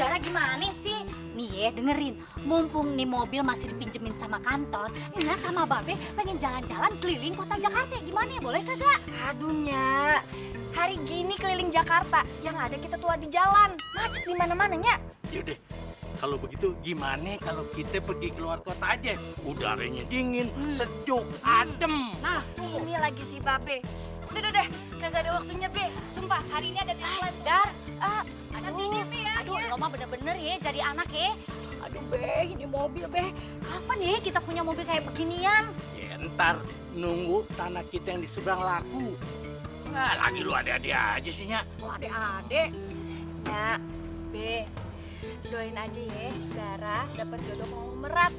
Dara gimana sih? Nih ya dengerin, mumpung nih mobil masih dipinjemin sama kantor, Nya sama Babe pengen jalan-jalan keliling kota Jakarta. Gimana ya, boleh kagak? Aduh, Nya. Hari gini keliling Jakarta, yang ada kita tua di jalan. Macet di mana-mana, Nya. Yaudah, kalau begitu gimana kalau kita pergi keluar kota aja? Udaranya dingin, sejuk, adem. Nah, Ini lagi si Babe. Udah deh, kagak ada waktunya, Be. Sumpah, hari ini ada deadline. Dar, Nanti deh, Be, ya. aduh, lo mah bener-bener ya jadi anak ya. Aduh, Be, ini mobil, Be. Kapan ya kita punya mobil kayak beginian? Ya ntar nunggu tanah kita yang di seberang laku. Nah, lagi lu ada-ada aja sih, Nya. Oh, adek-adek. Nya, Be. Doain aja ya, Dara dapat jodoh konglomerat.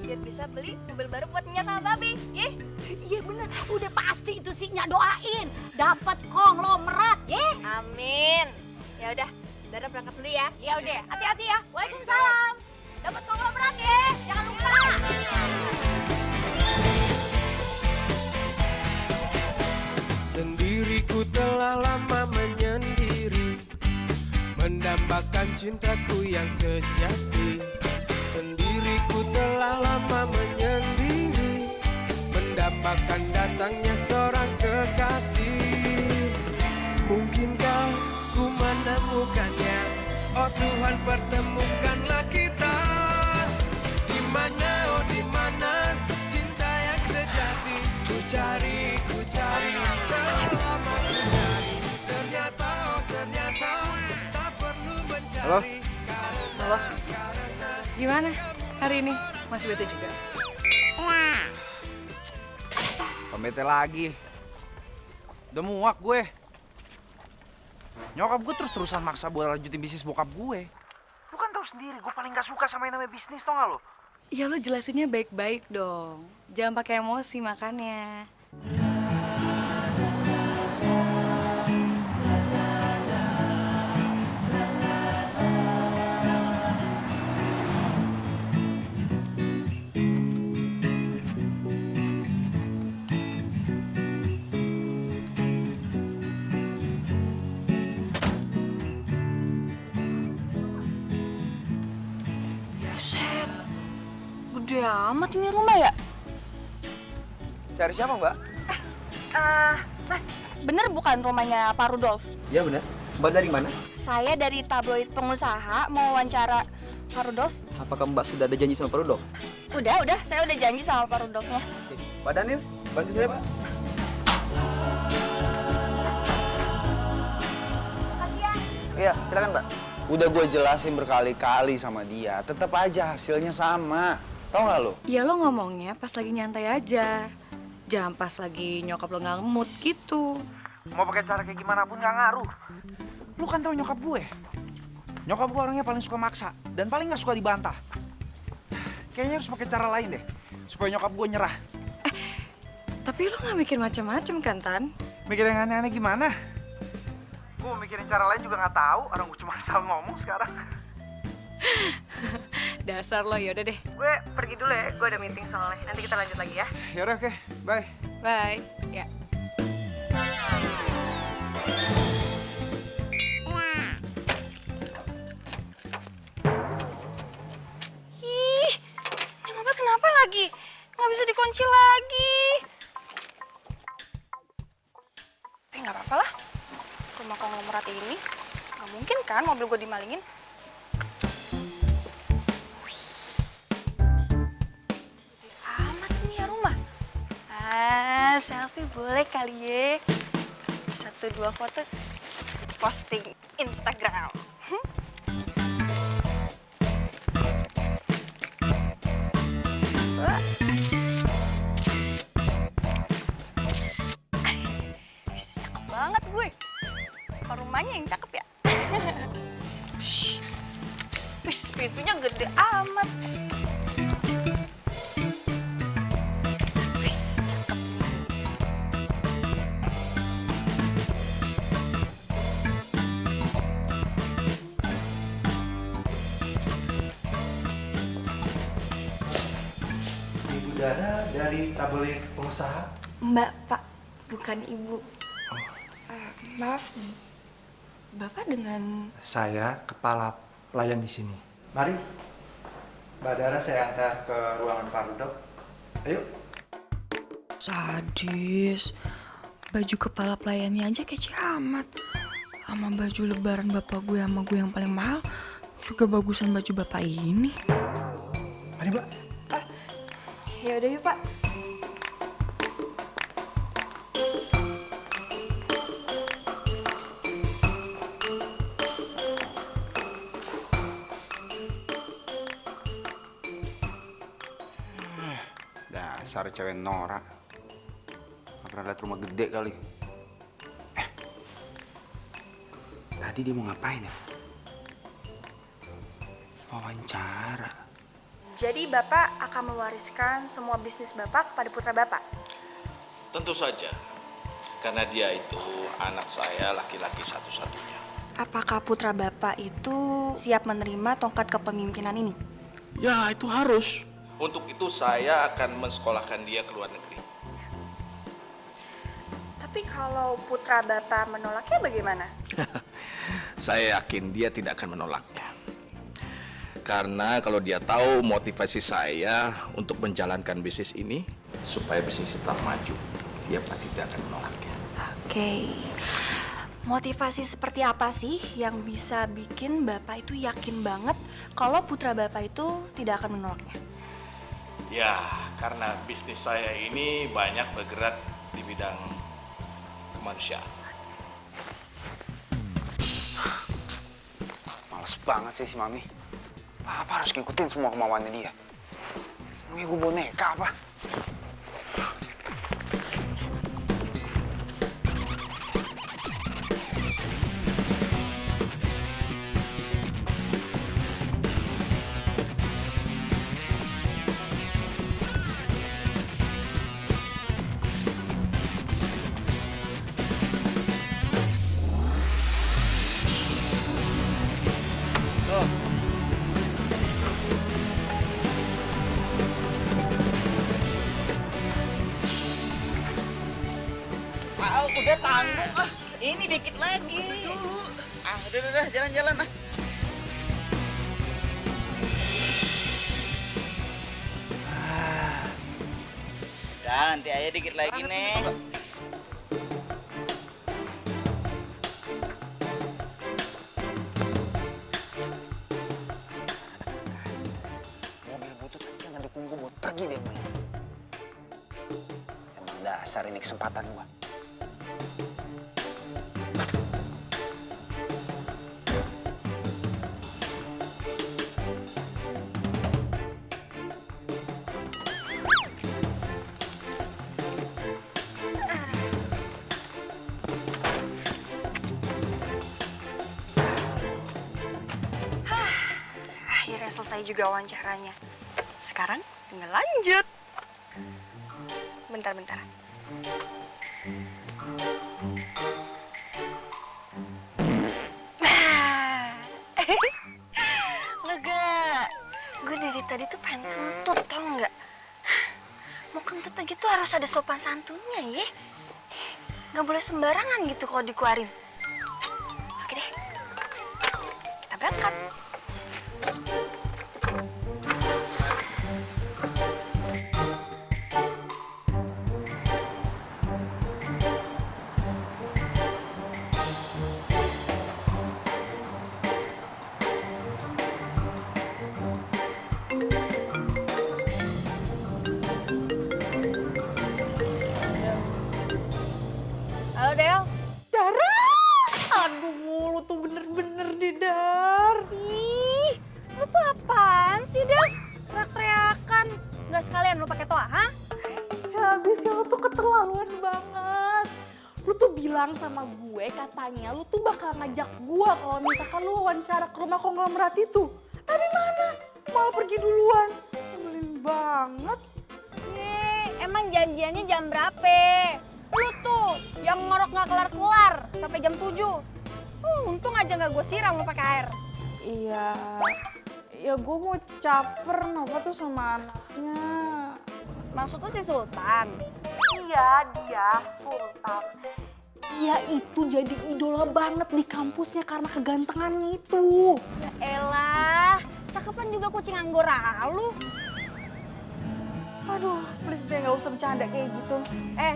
Biar bisa beli mobil baru buat Nya sama Babe, ya? Iya bener, udah pasti itu sih Nya doain. Dapat konglomerat, ya. Amin. Ya udah, Dara berangkat dulu ya. Ya udah, hati-hati ya. Waalaikumsalam. Dapat konglomerat ya, jangan lupa. Sendiriku telah lama menyendiri, mendambakan cintaku yang sejati. Sendiriku telah lama menyendiri, mendambakan datangnya seorang kekasih. Mungkinkah ku menemukannya? Oh Tuhan, pertemukanlah kita. Di mana, oh di mana cinta yang sejati? Ku cari, telah lama ku cari. Ternyata, oh ternyata tak perlu mencari. Halo? Halo? Gimana hari ini? Masih bete juga? Pembete lagi. Udah muak gue. Nyokap gue terus-terusan maksa buat lanjutin bisnis bokap gue. Lu kan tahu sendiri, gue paling gak suka sama yang namanya bisnis, tau gak lo? Ya lo jelasinnya baik-baik dong. Jangan pakai emosi makannya. Buset, gede amat ini rumah ya? Cari siapa, Mbak? Mas, bener bukan rumahnya Pak Rudolf? Iya bener. Mbak dari mana? Saya dari tabloid pengusaha mau wawancara Pak Rudolf. Apakah Mbak sudah ada janji sama Pak Rudolf? Udah, saya udah janji sama Pak Rudolfnya. Oke. Pak Daniel, bantu saya, Pak. Iya, silakan, Mbak. Udah gue jelasin berkali-kali sama dia, tetap aja hasilnya sama. Tahu nggak lo? Ya lo ngomongnya pas lagi nyantai aja. Jangan pas lagi nyokap lo nggak mood gitu. Mau pakai cara kayak gimana pun nggak ngaruh. Lu kan tahu nyokap gue. Nyokap gue orangnya paling suka maksa dan paling nggak suka dibantah. Kayaknya harus pakai cara lain deh supaya nyokap gue nyerah. Tapi lo nggak mikir macam-macam kan, Tan? Mikir yang aneh-aneh gimana? Gue mau mikirin cara lain juga nggak tahu. Orang gue cuma asal ngomong sekarang. Dasar lo, yaudah deh. Gue pergi dulu ya, gue ada meeting soalnya. Nanti kita lanjut lagi ya. Yaudah oke, bye. Bye. Ya. Ih, ini mobil kenapa lagi? Nggak bisa dikunci lagi. Tapi nggak apa-apa lah. Rumah konglomerat ini nggak mungkin kan mobil gue dimalingin. Wih. Gede amat ini ya rumah. Selfie boleh kali ya. 1-2 foto posting Instagram. Cakep banget gue. Apa rumahnya yang cakep ya? Wih, pintunya gede amat. Wih, cakep. Ibu Dara dari tabloid pengusaha. Mbak, Pak, bukan Ibu. Maaf, Bapak dengan... Saya kepala pelayan di sini. Mari, Mbak Dara saya antar ke ruangan Pak Rudolf. Ayo. Sadis. Baju kepala pelayannya aja kece amat. Sama baju lebaran bapak gue sama gue yang paling mahal juga bagusan baju bapak ini. Mari, Mbak. Ya udah yuk, Pak. Dasar cewek norak. Gak pernah lihat rumah gede kali. Tadi dia mau ngapain ya? Wawancara. Jadi Bapak akan mewariskan semua bisnis Bapak kepada putra Bapak? Tentu saja, karena dia itu anak saya laki-laki satu-satunya. Apakah putra Bapak itu siap menerima tongkat kepemimpinan ini? Ya, itu harus. Untuk itu saya akan mensekolahkan dia ke luar negeri. Tapi kalau putra Bapak menolaknya bagaimana? Saya yakin dia tidak akan menolaknya. Karena kalau dia tahu motivasi saya untuk menjalankan bisnis ini, supaya bisnis tetap maju, dia pasti tidak akan menolaknya. Oke. Motivasi seperti apa sih yang bisa bikin Bapak itu yakin banget kalau putra Bapak itu tidak akan menolaknya? Ya, karena bisnis saya ini banyak bergerak di bidang kemanusiaan. Males banget sih si Mami. Apa harus ngikutin semua kemauannya dia? Emangnya gue boneka apa? Udah tanggung ah, ini dikit lagi. Ah, udah, jalan-jalan ah. Udah, nanti aja dikit lagi nih. Mobil butut jangan dukung gue buat pergi deh main. Emang dasar ini kesempatan gue. Akhirnya selesai juga wawancaranya. Sekarang tinggal lanjut. Bentar. Lega. Gue dari tadi tuh pengen kentut, tau nggak? Mau kentut lagi tuh harus ada sopan santunnya ya. Nggak boleh sembarangan gitu kalau dikeluarin. Oke deh, kita berangkat. Halo Del. Dara! Aduh, lu tuh bener-bener di Dar. Ih, lu tuh apaan sih Del? Teriak-teriakan. Nggak sekalian lu pakai toa, ha? Ya habisnya lu tuh keterlaluan banget. Lu tuh bilang sama gue katanya lu tuh bakal ngajak gue kalau misalkan lu wawancara ke rumah konglomerat itu. Tapi mana? Malah pergi duluan. Nyebelin banget. Emang janjiannya jam berapa? Lu tuh yang ngorok nggak kelar-kelar sampai jam 7. Untung aja nggak gue siram lu pakai air. Iya, ya gue mau caper Nova tuh sama anaknya. Maksud tuh si Sultan? Iya, dia Sultan. Dia itu jadi idola banget di kampusnya karena kegantengannya itu. Ya elah, cakepan juga kucing Anggora lu. Aduh, please deh gak usah bercanda kayak gitu.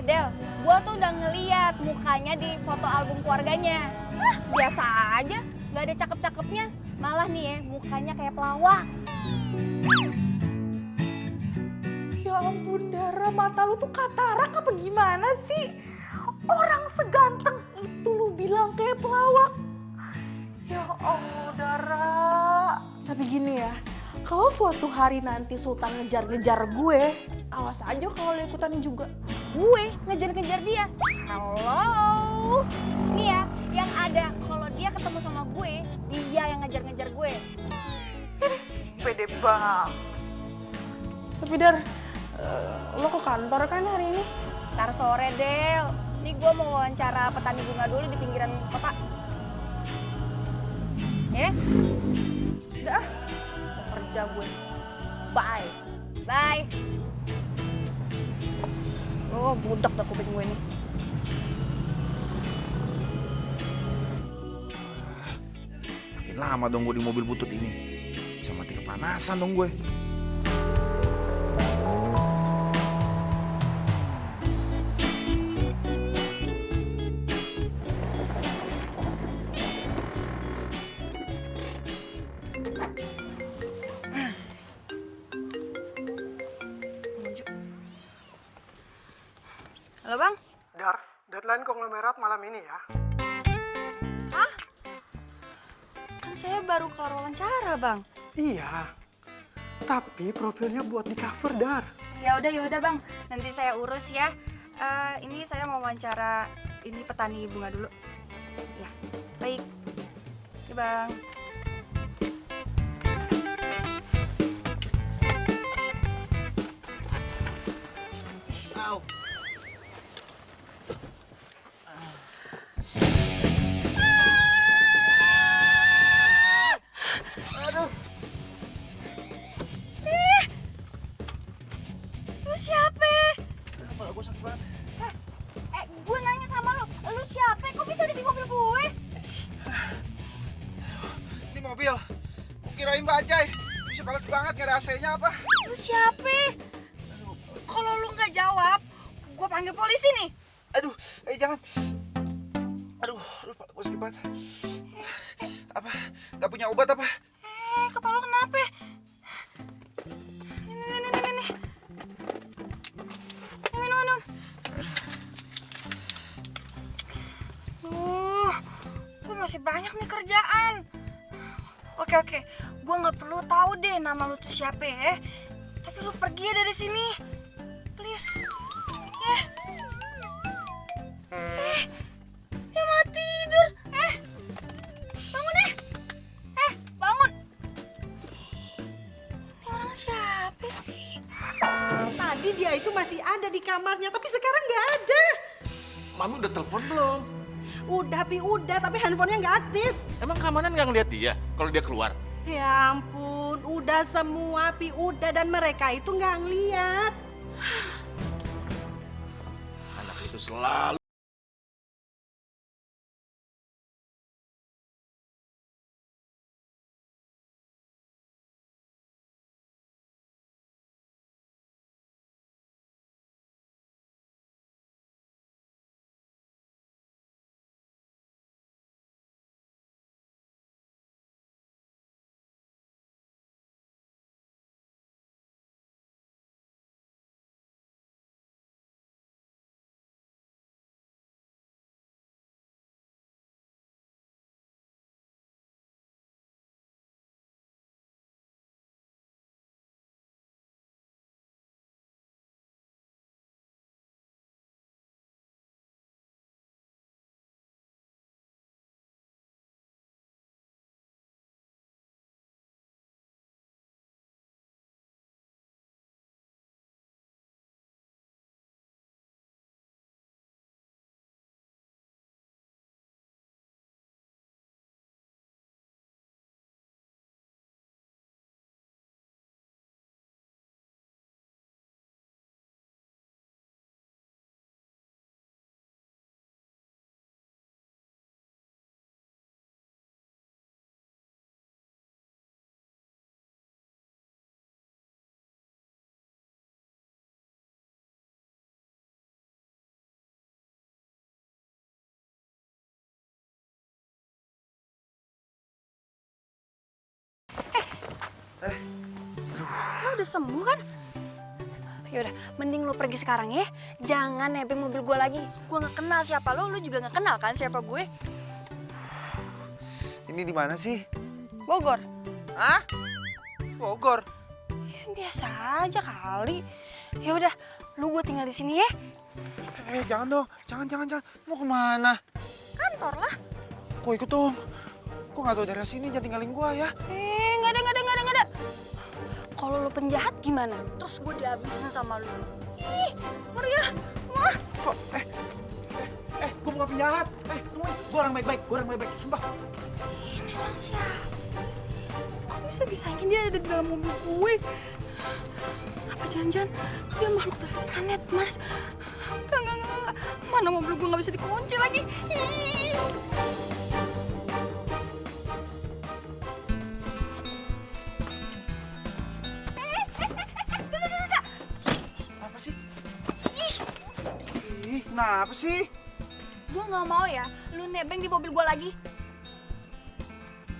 Del, gua tuh udah ngeliat mukanya di foto album keluarganya. Biasa aja, gak ada cakep-cakepnya. Malah nih mukanya kayak pelawak. Ya ampun Dara, mata lu tuh katarak apa gimana sih? Orang seganteng itu lu bilang kayak pelawak. Ya Allah Dara. Tapi gini ya, kalau suatu hari nanti Sultan ngejar-ngejar gue, awas aja kalau lu ikutan juga. Gue ngejar-ngejar dia. Halo. Nih ya, yang ada kalau dia ketemu sama gue, dia yang ngejar-ngejar gue. Pede banget. Tapi Dar, lo ke kantor kan hari ini? Ntar sore, Del. Nih gue mau wawancara petani bunga dulu di pinggiran kota. Ya? Udah, mau kerja gue. Bye. Bye. Oh, budak dah kuping gue nih. Makin lama dong gue di mobil butut ini. Bisa mati kepanasan dong gue. Halo, Bang. Dar, deadline konglomerat malam ini ya. Hah? Kan saya baru kelar wawancara, Bang. Iya, tapi profilnya buat di cover, Dar. Ya udah, Bang. Nanti saya urus ya. Ini saya mau wawancara ini petani bunga dulu. Ya, baik. Oke, Bang. Lu siapa? Kepala gue sakit banget. Gue nanya sama lu siapa? Kok bisa ada di mobil gue? Ini mobil. Kirain bajai. Bisa panas banget, gak ada AC-nya apa? Lu siapa? Kalau lu nggak jawab, gue panggil polisi nih. Aduh, jangan. Aduh, kepala gue sakit banget. Apa? Gak punya obat apa? Kepala lu kenapa? Nih. Minum. Gue masih banyak nih kerjaan. Oke. Gue nggak perlu tahu deh nama lu tuh siapa ya. Tapi lu pergi ya dari sini. Please. Dia malah tidur. Bangun deh. Bangun. Ini orang siapa sih? Tadi dia itu masih ada di kamarnya, tapi sekarang nggak ada. Mami udah telepon belum? Udah, tapi handphonenya nggak aktif. Emang keamanan nggak ngeliat dia kalau dia keluar? Ya ampun, udah semua, udah, dan mereka itu nggak ngeliat. Anak itu selalu Lo udah sembuh kan? Yaudah, mending lo pergi sekarang ya. Jangan nebeng mobil gue lagi. Gue nggak kenal siapa lo juga nggak kenal kan siapa gue. Ini di mana sih? Bogor. Hah? Bogor? Ya, biasa aja kali. Ya udah, lu gue tinggal di sini ya. Jangan dong, jangan. Mau kemana? Kantor lah. Kok ikut dong? Kok nggak tahu daerah sini, jangan tinggalin gua ya. Nggak ada. Kalau lu penjahat gimana? Terus gue dihabisin sama lu. Ih, ngeri ya. Wah. Kok, gua bukan penjahat. Tungguin, gua orang baik-baik, sumpah. Ini orang siapa sih? Kok bisa-bisanya dia ada di dalam mobil gue? Apa jangan-jangan dia makhluk dari planet Mars? Enggak. Mana mobil gue nggak bisa dikunci lagi? Ih. Apa sih? Ih, kenapa sih? Gue nggak mau ya, lu nebeng di mobil gue lagi.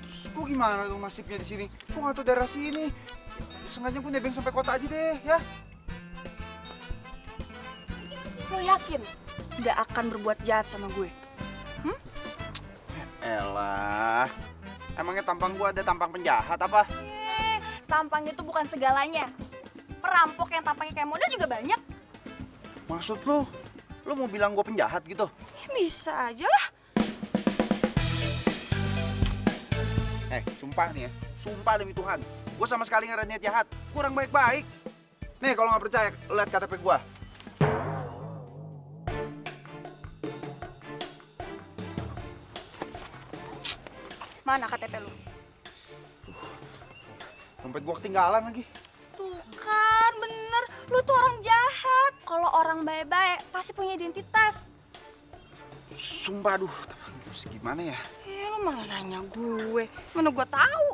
Terus gua gimana dong nasibnya di sini? Gua nggak tahu daerah sini. Sengaja gua nebeng sampai kota aja deh, ya. Lo yakin nggak akan berbuat jahat sama gue? Elah, emangnya tampang gua ada tampang penjahat apa? Tampang itu bukan segalanya. Perampok yang tampangnya kayak model juga banyak. Maksud lu mau bilang gua penjahat gitu? Ya, bisa aja lah. Sumpah nih ya, sumpah demi Tuhan, gua sama sekali nggak ada niat jahat. Gua orang baik-baik. Nih, kalau nggak percaya, lihat KTP gua. Mana KTP lu? Dompet gua ketinggalan lagi. Tuh kan, bener. Lu tuh orang jahat. Kalau orang baik-baik pasti punya identitas. Sumpah, aduh, gimana ya? Lu malah nanya gue. Mana gue tahu?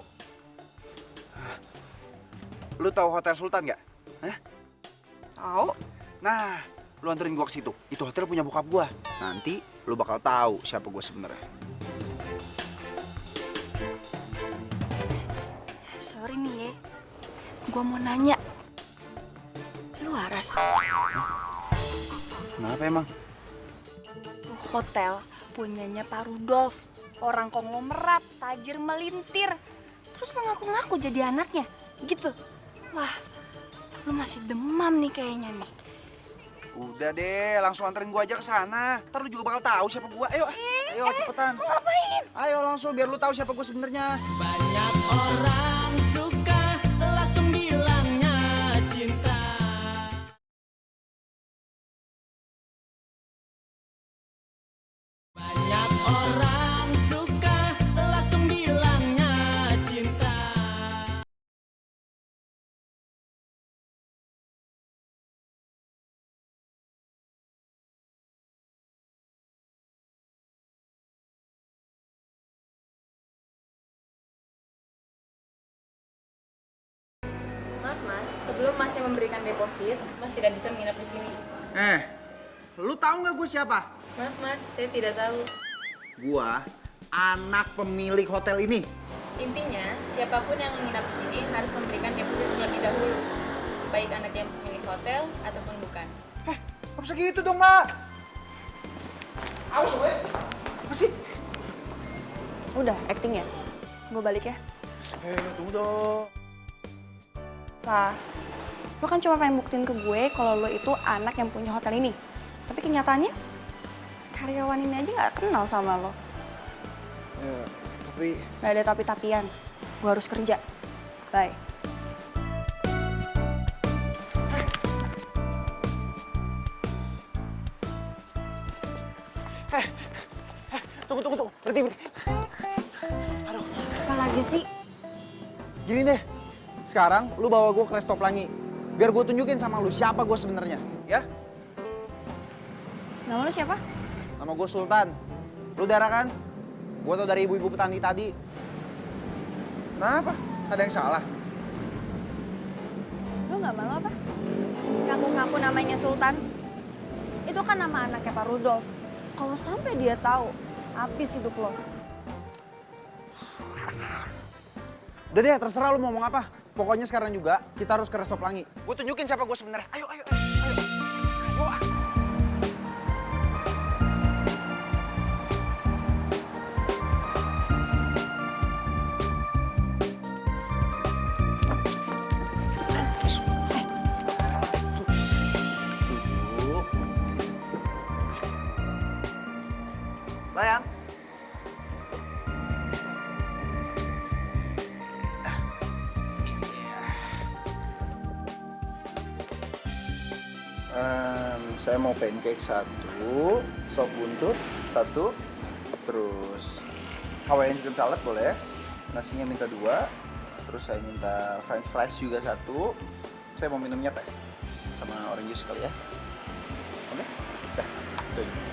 Lu tahu Hotel Sultan nggak? Hah? Tahu. Nah, lu anterin gua ke situ. Itu hotel punya bokap gua. Nanti lu bakal tahu siapa gua sebenarnya. Sorry nih ya. Gue mau nanya. Lu waras? Kenapa emang? Tuh hotel punyanya Pak Rudolf. Orang konglomerat, tajir melintir. Terus lu ngaku-ngaku jadi anaknya. Gitu. Wah, lu masih demam nih kayaknya nih. Udah deh, langsung anterin gua aja ke sana. Ntar lu juga bakal tahu siapa gua. Ayo, cepetan. Lu ngapain? Ayo langsung biar lu tahu siapa gua sebenarnya. Banyak orang suka langsung bilangnya cinta. Banyak orang suka langsung bilangnya cinta. Maaf mas, sebelum masnya memberikan deposit, mas tidak bisa menginap di sini. Lu tahu nggak gua siapa? Maaf mas, saya tidak tahu. Gua anak pemilik hotel ini. Intinya, siapapun yang menginap di sini harus memberikan deposit terlebih dahulu. Baik anak yang pemilik hotel ataupun bukan. Gak bisa gitu dong, Mbak. Awas, gue. Apa sih? Udah, acting ya? Gue balik ya? Tunggu dong. Lah, lo kan cuma pengen buktiin ke gue kalau lo itu anak yang punya hotel ini. Tapi kenyataannya, karyawan ini aja gak kenal sama lo. Ya, tapi... Gak ada tapi-tapian. Gue harus kerja. Bye. Tunggu. Berhenti. Aduh, apa lagi sih? Gini deh, sekarang lu bawa gue ke Resto Pelangi. Biar gue tunjukin sama lu siapa gue sebenarnya, ya? Nama lo siapa? Nama gue Sultan. Lu darah kan? Gue tau dari ibu-ibu petani tadi. Kenapa? Ada yang salah? Lo gak malu apa? Ngaku-ngaku namanya Sultan. Itu kan nama anaknya Pak Rudolf. Kalau sampai dia tahu, habis hidup lo. Udah deh, terserah lu mau ngomong apa. Pokoknya sekarang juga kita harus ke Resto Pelangi. Gue tunjukin siapa gue sebenarnya. Ayo, ayo, ayo. Ayo, ah. Bayang. Saya mau pancake 1, sop buntut 1, terus Hawaiian chicken salad boleh, nasinya minta 2, terus saya minta french fries juga 1, saya mau minumnya teh sama orange juice kali ya. Oke? Dah, itu aja.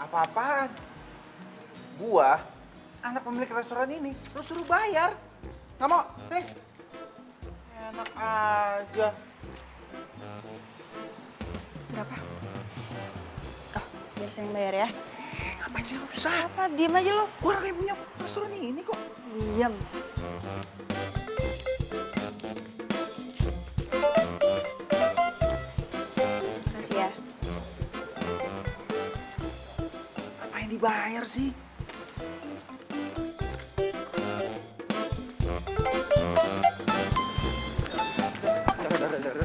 Apa-apaan? Gua, anak pemilik restoran ini, lu suruh bayar. Nggak mau? Nih. Enak aja. Berapa? Oh, biar saya yang bayar ya. Ngapain sih? Nggak usah. Apa? Diem aja lo. Gua orang yang punya restoran ini kok. Diam. Makasih ya. Ngapain dibayar sih?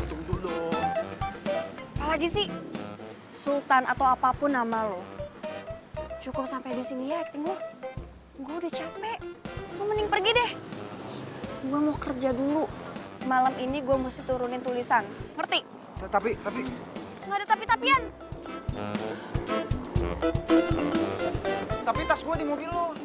Tunggu dulu. Apalagi sih? Sultan atau apapun nama lo. Cukup sampai di sini ya acting lo. Gue udah capek. Lo mending pergi deh. Gue mau kerja dulu. Malam ini gue mesti turunin tulisan. Ngerti? Tapi... Nggak ada tapi-tapian. Tapi tas gua di mobil lo.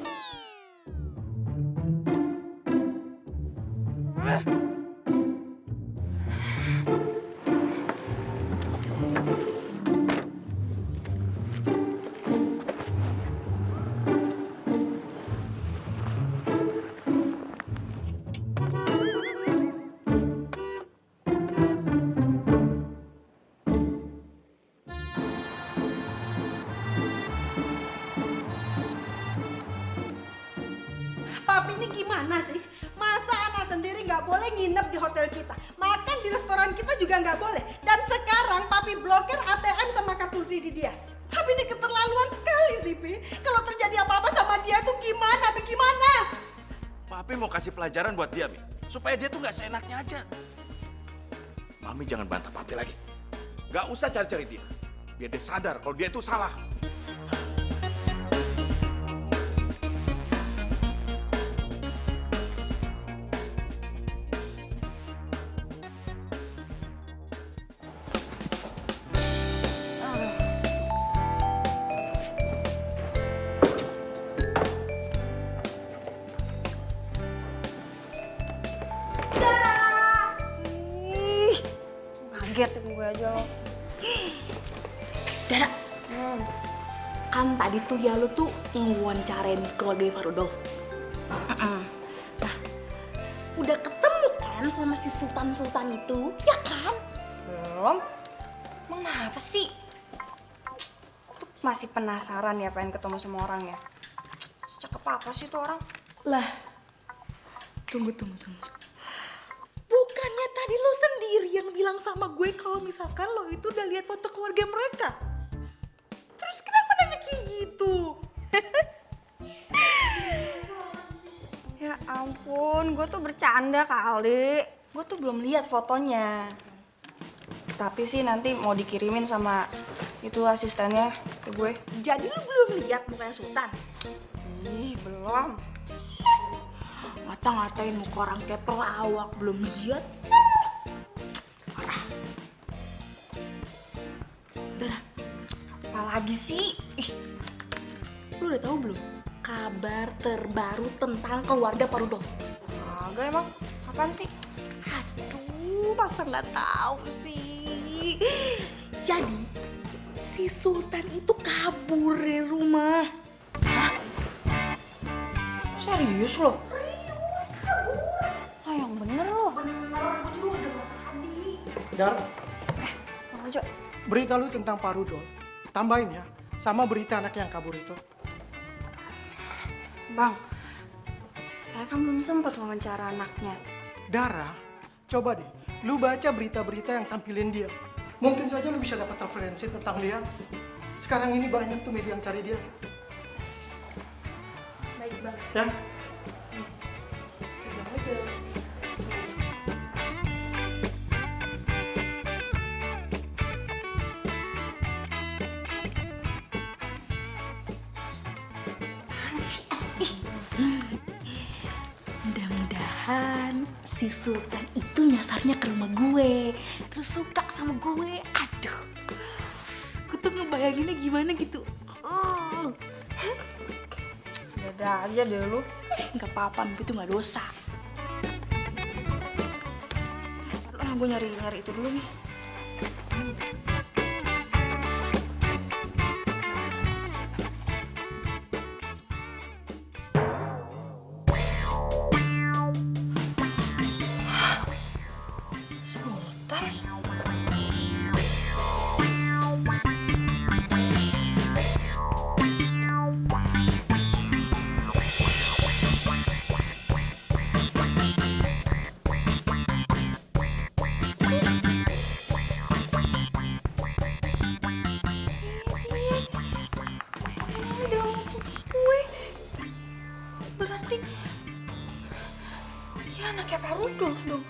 Papi ini gimana sih? Masa anak sendiri nggak boleh nginep di hotel kita? Makan di restoran kita juga nggak boleh. Dan sekarang Papi blokir ATM sama kartu kredit dia. Papi ini keterlaluan sekali sih, Pi. Kalau terjadi apa-apa sama dia tuh gimana, Pi? Gimana? Papi mau kasih pelajaran buat dia, Mi. Supaya dia tuh nggak seenaknya aja. Mami jangan bantah Papi lagi. Nggak usah cari-cari dia. Biar dia sadar kalau dia itu salah. Kaget gue aja lo. Dara, kan tadi tuh ya lu tuh ngewawancarain keluarga Farudolf. Nah, udah ketemu kan sama si Sultan-Sultan itu, ya kan? Belum. Emang apa sih? Tuh masih penasaran ya pengen ketemu sama orangnya. Secakep apa sih tuh orang? Lah, tunggu. Bukannya Tadi lo sendiri yang bilang sama gue kalau misalkan lo itu udah lihat foto keluarga mereka. Terus kenapa nanya kayak gitu? Ya ampun, gue tuh bercanda kali. Gue tuh belum lihat fotonya. Tapi sih nanti mau dikirimin sama itu asistennya ke gue. Jadi lo belum lihat mukanya Sultan? Ih, belum. Ngata-ngatain muka orang kayak pelawak, belum lihat. Parah. Dara, Apalagi sih? Ih, lo udah tahu belum kabar terbaru tentang keluarga Pak Rudolf? agak emang. Apaan sih? Aduh, masa nggak tahu sih? Jadi, si Sultan itu kabur dari rumah. Serius lo? Serius, kabur. Ah, yang bener lo. Bener, gue juga udah tadi. Dar, Bang Ojo. berita lu tentang Pak Rudolf. Tambahin ya, sama berita anak yang kabur itu. Bang, saya kan belum sempat wawancara anaknya. Dara, coba deh, lu baca berita-berita yang tampilin dia. Mungkin saja lu bisa dapat referensi tentang dia. Sekarang ini banyak tuh media yang cari dia. Baik, Bang. Ya, Bang Ojo. Mudah-mudahan si Sultan itu nyasarnya ke rumah gue, terus suka sama gue. Aduh, gue tuh ngebayanginnya gimana gitu. Ada aja deh lu. Nggak apa-apa, itu nggak dosa. Gue nyari itu dulu nih. Sultan? Berarti dia anaknya Pak Rudolf dong.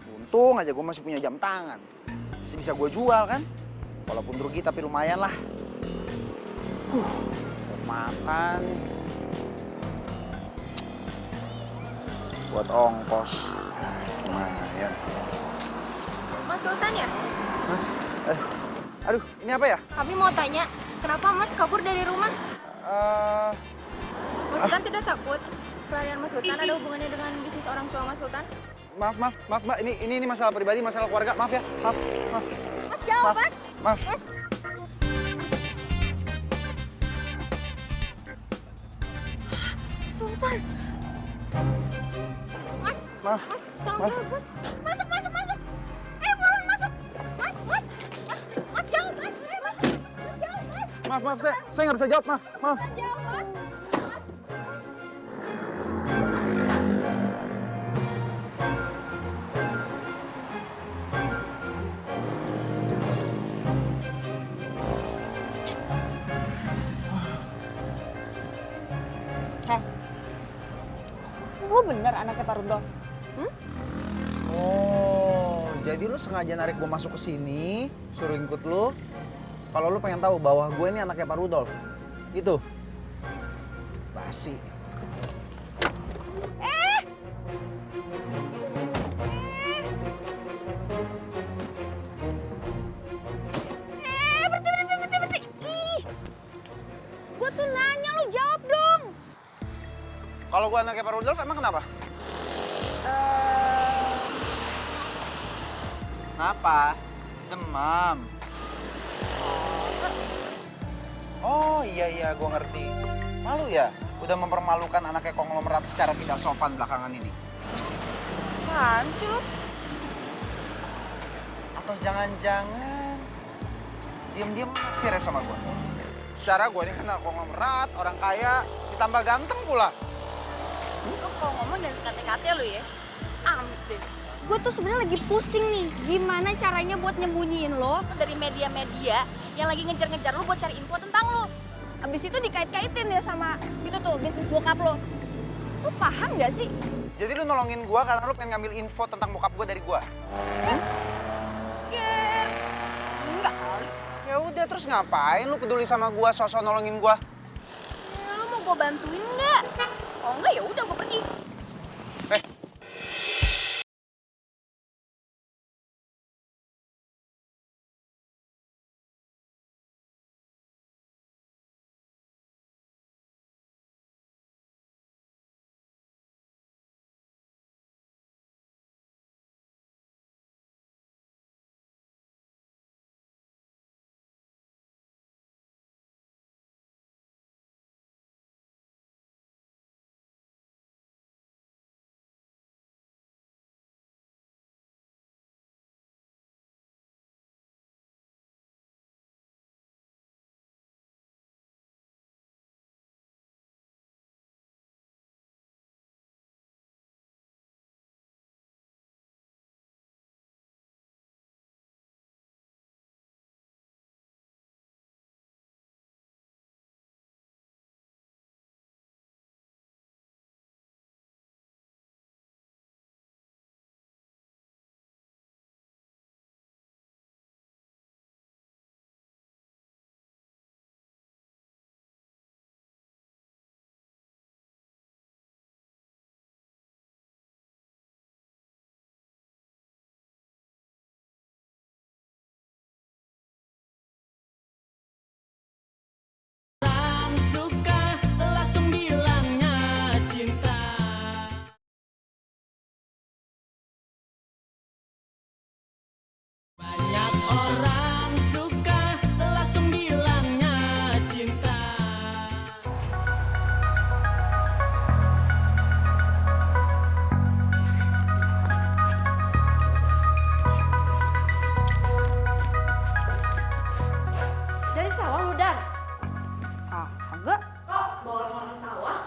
Untung aja gue masih punya jam tangan. Masih bisa gue jual kan? Walaupun rugi tapi lumayan lah. Makan. Buat ongkos. Lumayan. Mas Sultan ya? Aduh, ini apa ya? Kami mau tanya, kenapa Mas kabur dari rumah? Mas Sultan tidak takut? Pelarian Mas Sultan ada hubungannya dengan bisnis orang tua Mas Sultan? Maaf Mbak. Ini masalah pribadi, masalah keluarga. Maaf ya. Maaf. Mas jawab, Mas. Maaf. Mas. Sultan. Mas. Maaf. Mas, tolong Mas. jawab, Mas. Masuk. Buruan masuk. Mas. Mas jawab, Mas. Masuk. Mas jawab, Mas. Maaf. Saya nggak bisa jawab. Maaf. Mas jawab, Mas. Lo bener anaknya Pak Rudolf? Oh, jadi lu sengaja narik gue masuk ke sini, suruh ikut lu. Kalau lu pengen tahu bahwa gue ini anaknya Pak Rudolf. Gitu. Basi. Berhenti. Ih, gue tuh nanya, lu jawab dong. Kalau gue anaknya Pak Rudolf emang kenapa? Kenapa? Demam. Oh iya, gue ngerti. Malu ya? Udah mempermalukan anaknya konglomerat secara tidak sopan belakangan ini. Apaan sih lo? Atau jangan-jangan diam-diam naksir sama gue? Secara gue ini kan konglomerat, orang kaya, ditambah ganteng pula. Lo kalau ngomong jangan sekate-kate lo ya. Amit deh. Gue tuh sebenarnya lagi pusing nih, gimana caranya buat nyembunyiin lo dari media-media yang lagi ngejar-ngejar lo buat cari info tentang lo. Abis itu dikait-kaitin ya sama itu tuh bisnis bokap lo. Lo paham gak sih? Jadi lu nolongin gue karena lu pengen ngambil info tentang bokap gue dari gue? Ger, enggak kali. Ya udah, terus ngapain lu peduli sama gue, sosok nolongin gue? Lo mau gue bantuin nggak? Oh enggak ya udah gue pergi. Orang suka langsung bilangnya cinta. Banyak orang suka langsung bilangnya cinta. Dari sawah lu, Dan? Kagak. Kok bawa orang sawah?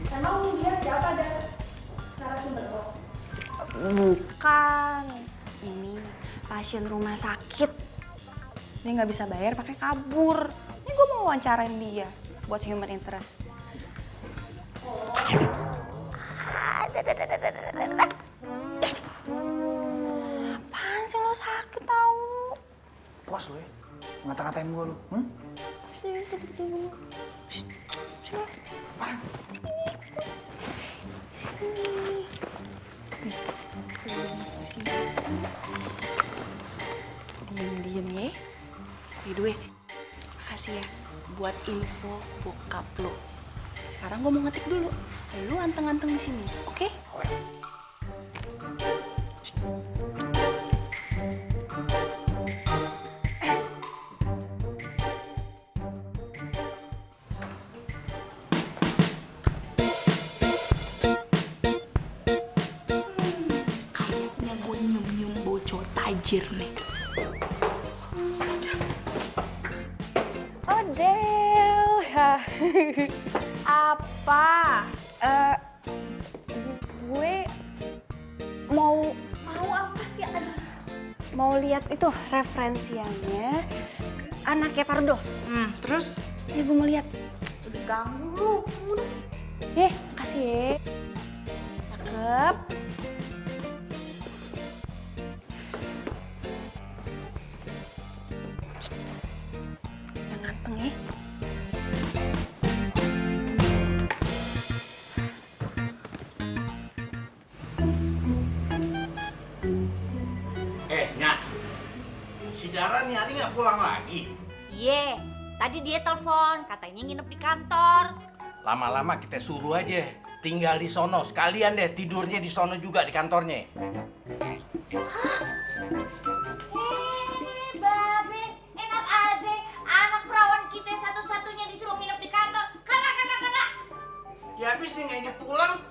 Emang dia siapa, Dan? Narasumber lo? Bukan. Ini pasien rumah sakit. Dia nggak bisa bayar pakai kabur. Ini gue mau wawancarain dia buat human interest. Apaan sih lo sakit tau? Puas lu ya, ngata-ngatain gue lu. Sini, duduk dulu. Sini. Sini. Diem ya. By the way, makasih ya buat info bokap lo. Sekarang gue mau ngetik dulu. Lu anteng-anteng di sini, oke? Kayaknya gue nyium-nyium bocor tajir nih. Odel. Apa? Gue mau apa sih? Mau lihat itu referensiannya anaknya Pardo. Terus? Ya gue mau lihat. Udah ganggu lu. Kasih ya. Cakep. Yang ganteng ya. Nyak, si Dara nih hari nggak pulang lagi. Iya, tadi dia telepon, katanya nginep di kantor. Lama-lama kita suruh aja tinggal di sono, sekalian deh tidurnya di sono juga di kantornya. Babe, enak aja. Anak perawan kita satu-satunya disuruh nginep di kantor. Kagak. Ya habis dia nggak inget pulang,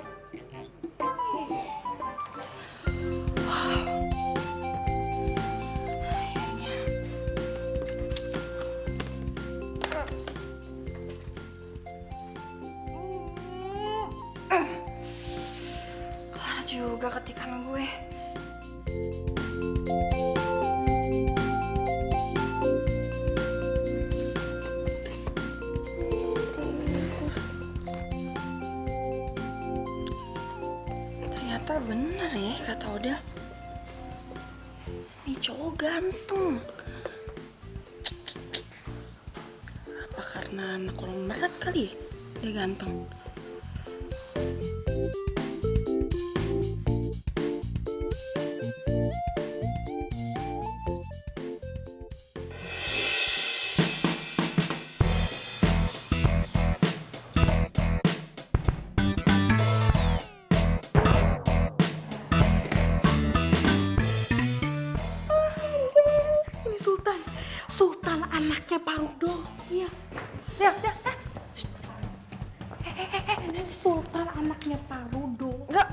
juga ketikan gue. Ternyata bener ya kata Oda. Ini cowok ganteng. Apa karena anak orang merat kali ya? Dia ganteng. Ini Sultan. Sultan anaknya Pak Rudo. Iya. Lihat, lihat. Sultan anaknya Pak Rudo. Enggak,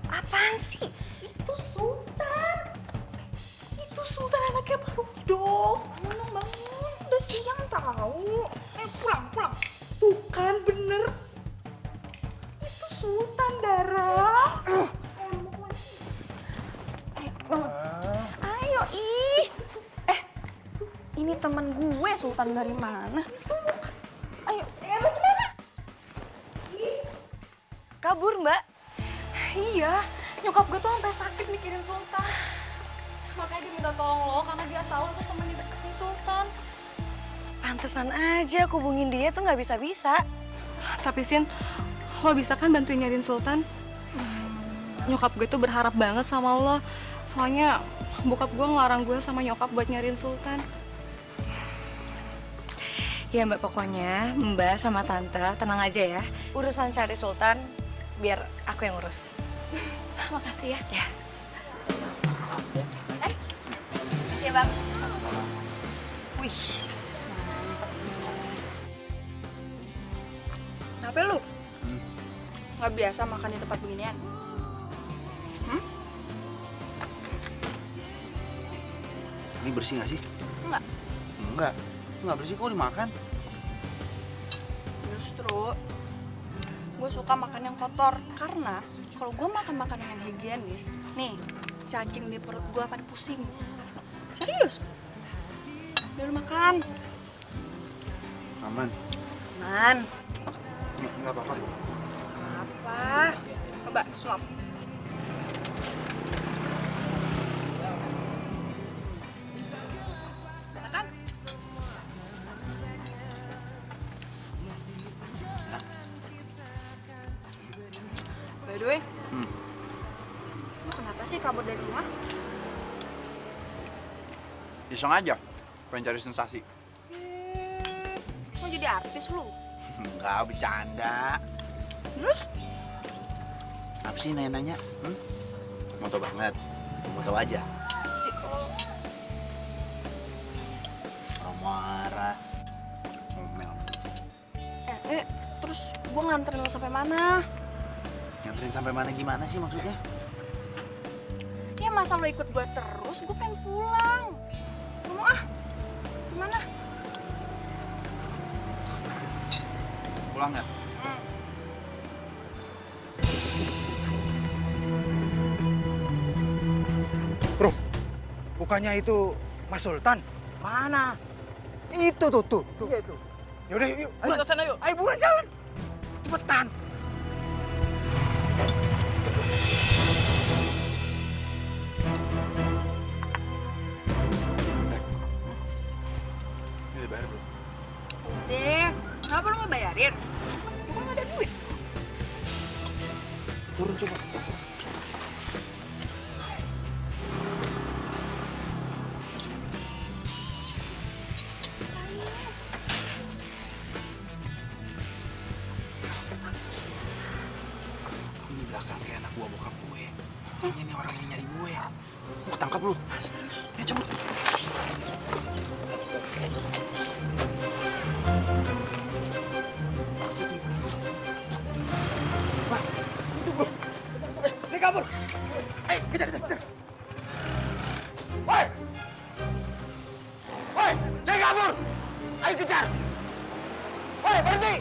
apaan sih? Itu Sultan. Itu Sultan anaknya Pak Rudo. Bangun, bangun. Udah siang tahu. Pulang. Tuh kan bener. Itu Sultan, Dara. Ayo, ih. Ini teman gue, Sultan dari mana? Ayo. Gimana? Kabur, Mbak. Iya, nyokap gue tuh sampai sakit mikirin Sultan. Makanya dia minta tolong lo karena dia tahu lo tuh temen deketnya Sultan. Pantesan aja aku hubungin dia tuh nggak bisa-bisa. Tapi Sin, lo bisa kan bantuin nyariin Sultan? Nyokap gue tuh berharap banget sama lo. Soalnya bokap gue ngelarang gue sama nyokap buat nyariin Sultan. Ya Mbak, pokoknya Mbak sama Tante tenang aja ya. Urusan cari Sultan biar aku yang urus. Makasih ya. Ya. Makasih ya, Bang. Wih, mantep. Kenapa lu? Nggak biasa makan di tempat beginian? Ini bersih nggak sih? Enggak. Enggak. Nggak bersih kok dimakan. Justru gue suka makan yang kotor karena kalau gue makan makanan yang higienis, nih cacing di perut gue pada pusing. Serius? Biar makan. Aman. Man, Nggak apa-apa. apa? Coba suap. Makan. By the way, lu kenapa sih kabur dari rumah? Iseng aja. Pengen cari sensasi. Mau jadi artis lu? Enggak, bercanda. Terus? Apa sih nanya-nanya? Mau tau banget. Mau tau aja. Si Orang marah. Ngomel. terus gue nganterin lo sampai mana? Nganterin sampai mana gimana sih maksudnya? Ya masa lo ikut gue terus, gue pengen pulang. Gak mau ah. Gimana? Pulang ya? Bro, bukannya itu Mas Sultan? Mana? Itu tuh. Iya itu. Yaudah yuk, Ayo ke sana yuk. Ayo buruan jalan. Cepetan. Ini bayar bro. Udah, kenapa lo nggak bayarin? Gue kan nggak ada duit. Turun coba. Ini belakang kayak anak buah bokap gue. Kayaknya ini orang yang nyari gue. Mau tangkap lu. Ya cepet. Ini kabur. Ayo, kejar. Woi! Woi! Jangan kabur! Ayo kejar! Woi, berhenti!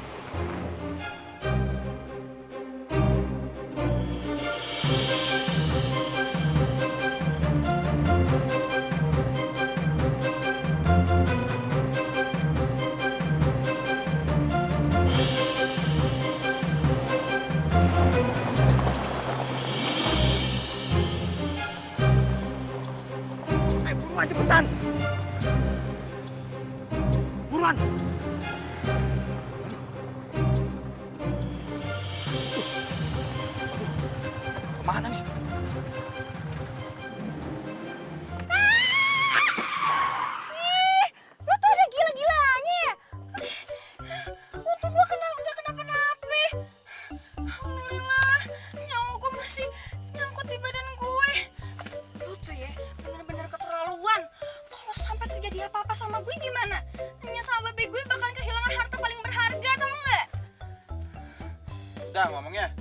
Gimana ngomongnya?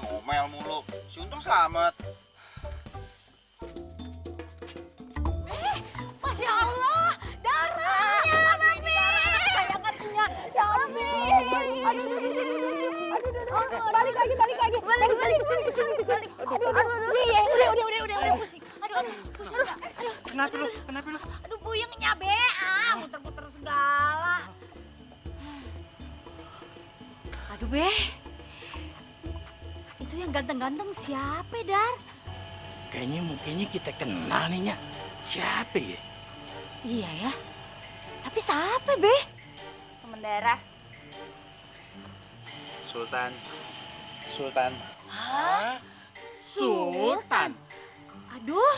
Ngomel mulu. Si Untung selamat. Masya Allah, darah. Ya, Mami. Kesayangannya. Ya, Mami. Balik lagi. Udah pusing. Aduh. Kenapa lu? Aduh, puyengnya be. Muter-muter segala. Aduh, be. Itu yang ganteng-ganteng siapa, Dar? Kayaknya mukanya kita kenal nih, Nya. Siapa ya? Iya ya. Tapi siapa, be? Temen darah. Sultan. Hah? Sultan? Aduh,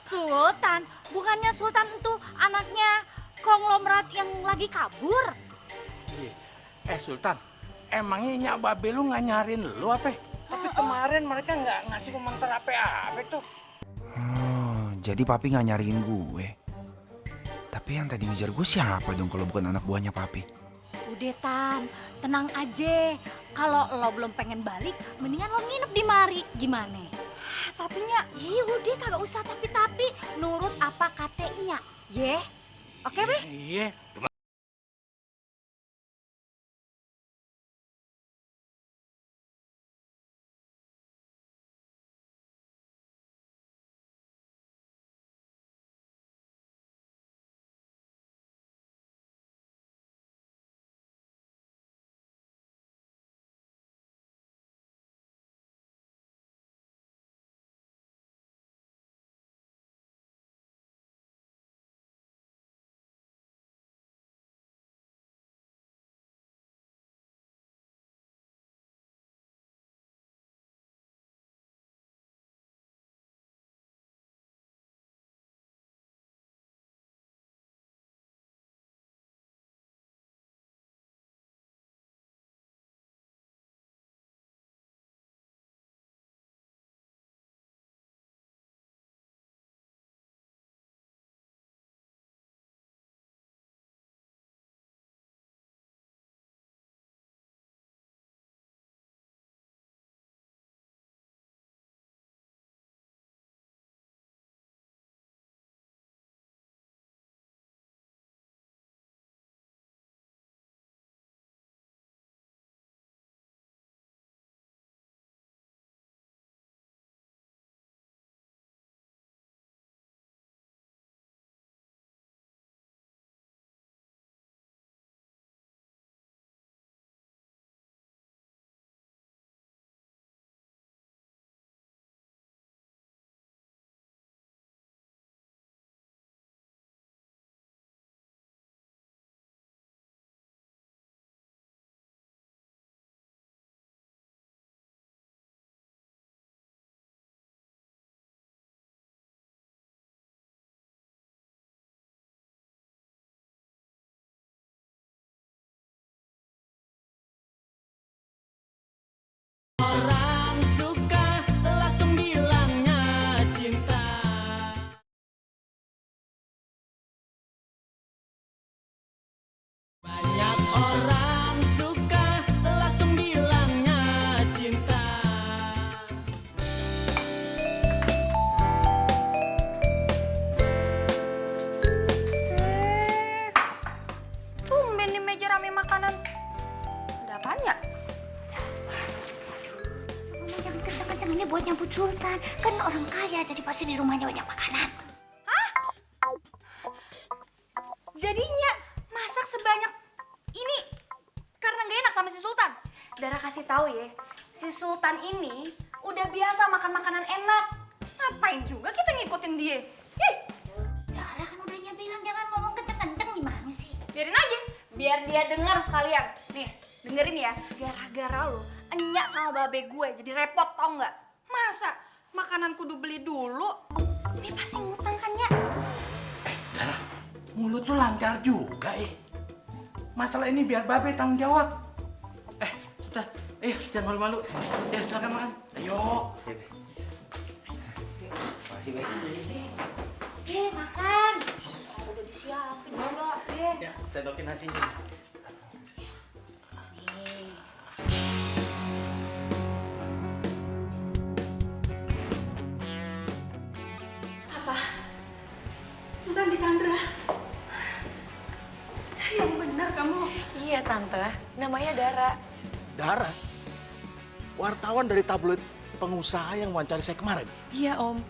Sultan. Bukannya Sultan itu anaknya konglomerat yang lagi kabur? Sultan, emangnya Nyak Babe lu nggak nyariin lu apa? Tapi kemarin mereka nggak ngasih komentar apa-apa tuh. Oh, jadi papi nggak nyariin gue. Tapi yang tadi ngejar gue siapa dong kalau bukan anak buahnya papi? Udah, Tan, tenang aja. Kalau lo belum pengen balik, mendingan lo nginep di mari. Gimana? Sapinya. Iya udah, kagak usah tapi-tapi. Nurut apa katanya, ye? Oke, be? Iya. Orang suka langsung bilangnya cinta. Banyak orang suka langsung bilangnya cinta. Tumben di meja rame makanan. Ada apaan ya? Ngomong jangan kenceng-kenceng, ini buat nyambut Sultan. Kan orang kaya, jadi pasti di rumahnya banyak makanan. Jadinya masak sebanyak ini karena gak enak sama si Sultan. Dara kasih tahu ya, si Sultan ini udah biasa makan makanan enak. Ngapain juga kita ngikutin dia? Ih, Dara kan udahnya bilang jangan ngomong kenceng-kenceng, gimana sih? biarin aja, biar dia dengar sekalian. Nih, dengerin ya. Gara-gara lu, enyak sama babe gue jadi repot tau nggak? Masa makanan kudu beli dulu? Ini pasti ngutang kan ya? Dara, mulut lu lancar juga Masalah ini biar Babe tanggung jawab. Sudah, ayo jangan malu-malu. Ya silakan makan. Ayo. Makasih, Be. Makan. Udah disiapin juga, Ya, saya dokin nasinya. Nih. Iya tante, namanya Dara. Dara, wartawan dari tabloid pengusaha yang wawancara saya kemarin. Iya om,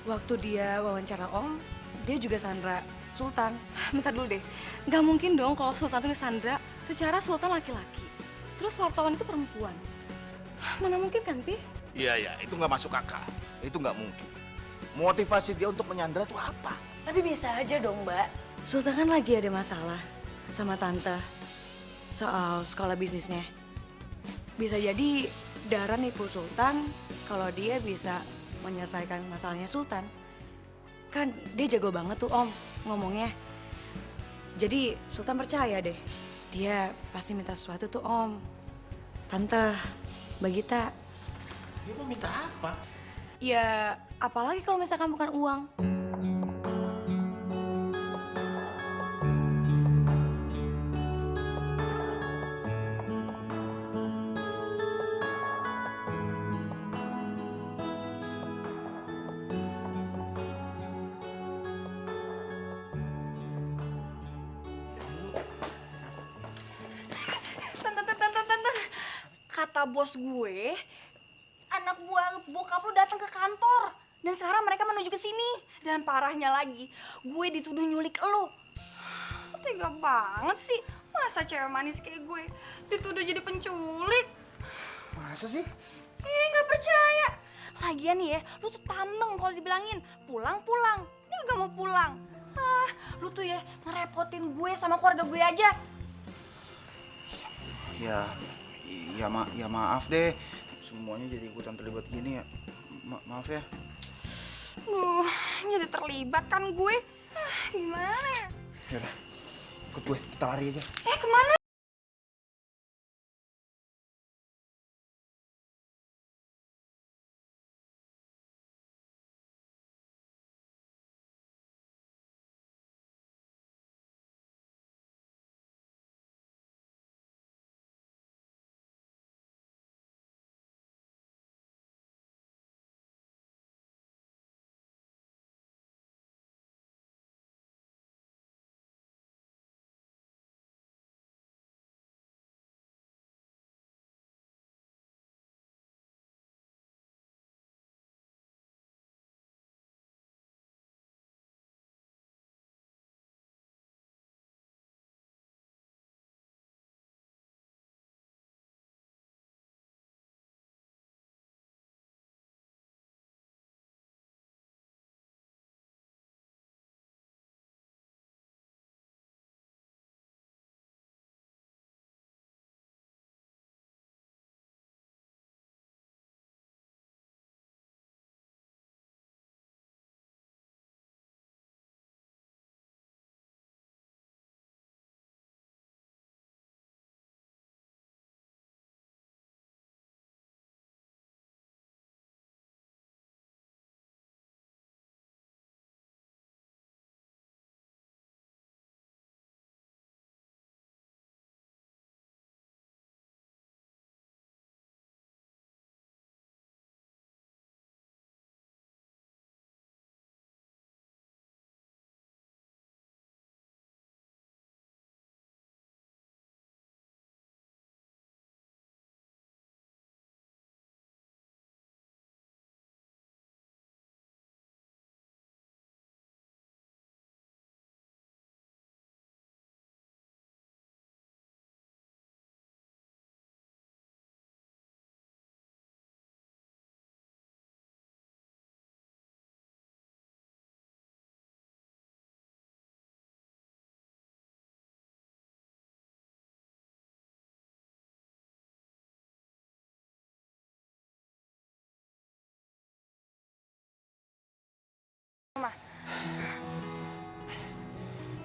waktu dia wawancara om, dia juga Sandra Sultan. Bentar dulu deh, nggak mungkin dong kalau Sultan itu Sandra, secara Sultan laki-laki. Terus wartawan itu perempuan. Mana mungkin kan, Pi? Iya, itu nggak masuk akal. Itu nggak mungkin. Motivasi dia untuk menyandra itu apa? Tapi bisa aja dong mbak. Sultan kan lagi ada masalah sama tante soal sekolah bisnisnya. Bisa jadi Dara nipu Sultan kalau dia bisa menyelesaikan masalahnya Sultan. Kan dia jago banget tuh om ngomongnya. Jadi Sultan percaya deh. Dia pasti minta sesuatu tuh om. Tante, Mbak Gita. Dia mau minta apa? Ya apalagi kalau misalkan bukan uang. Kata bos gue, anak buah bokap lu datang ke kantor. Dan sekarang mereka menuju ke sini. Dan parahnya lagi, gue dituduh nyulik lu. Tega banget sih. Masa cewek manis kayak gue dituduh jadi penculik? Masa sih? Nggak percaya. Lagian nih ya, lu tuh tambeng kalau dibilangin pulang-pulang. Ini nggak mau pulang. Lu tuh ya ngerepotin gue sama keluarga gue aja. Ya maaf deh. Semuanya jadi ikutan terlibat gini ya. Maaf ya. Jadi terlibat kan gue. Gimana ya? Yaudah, ikut gue. Kita lari aja. Kemana?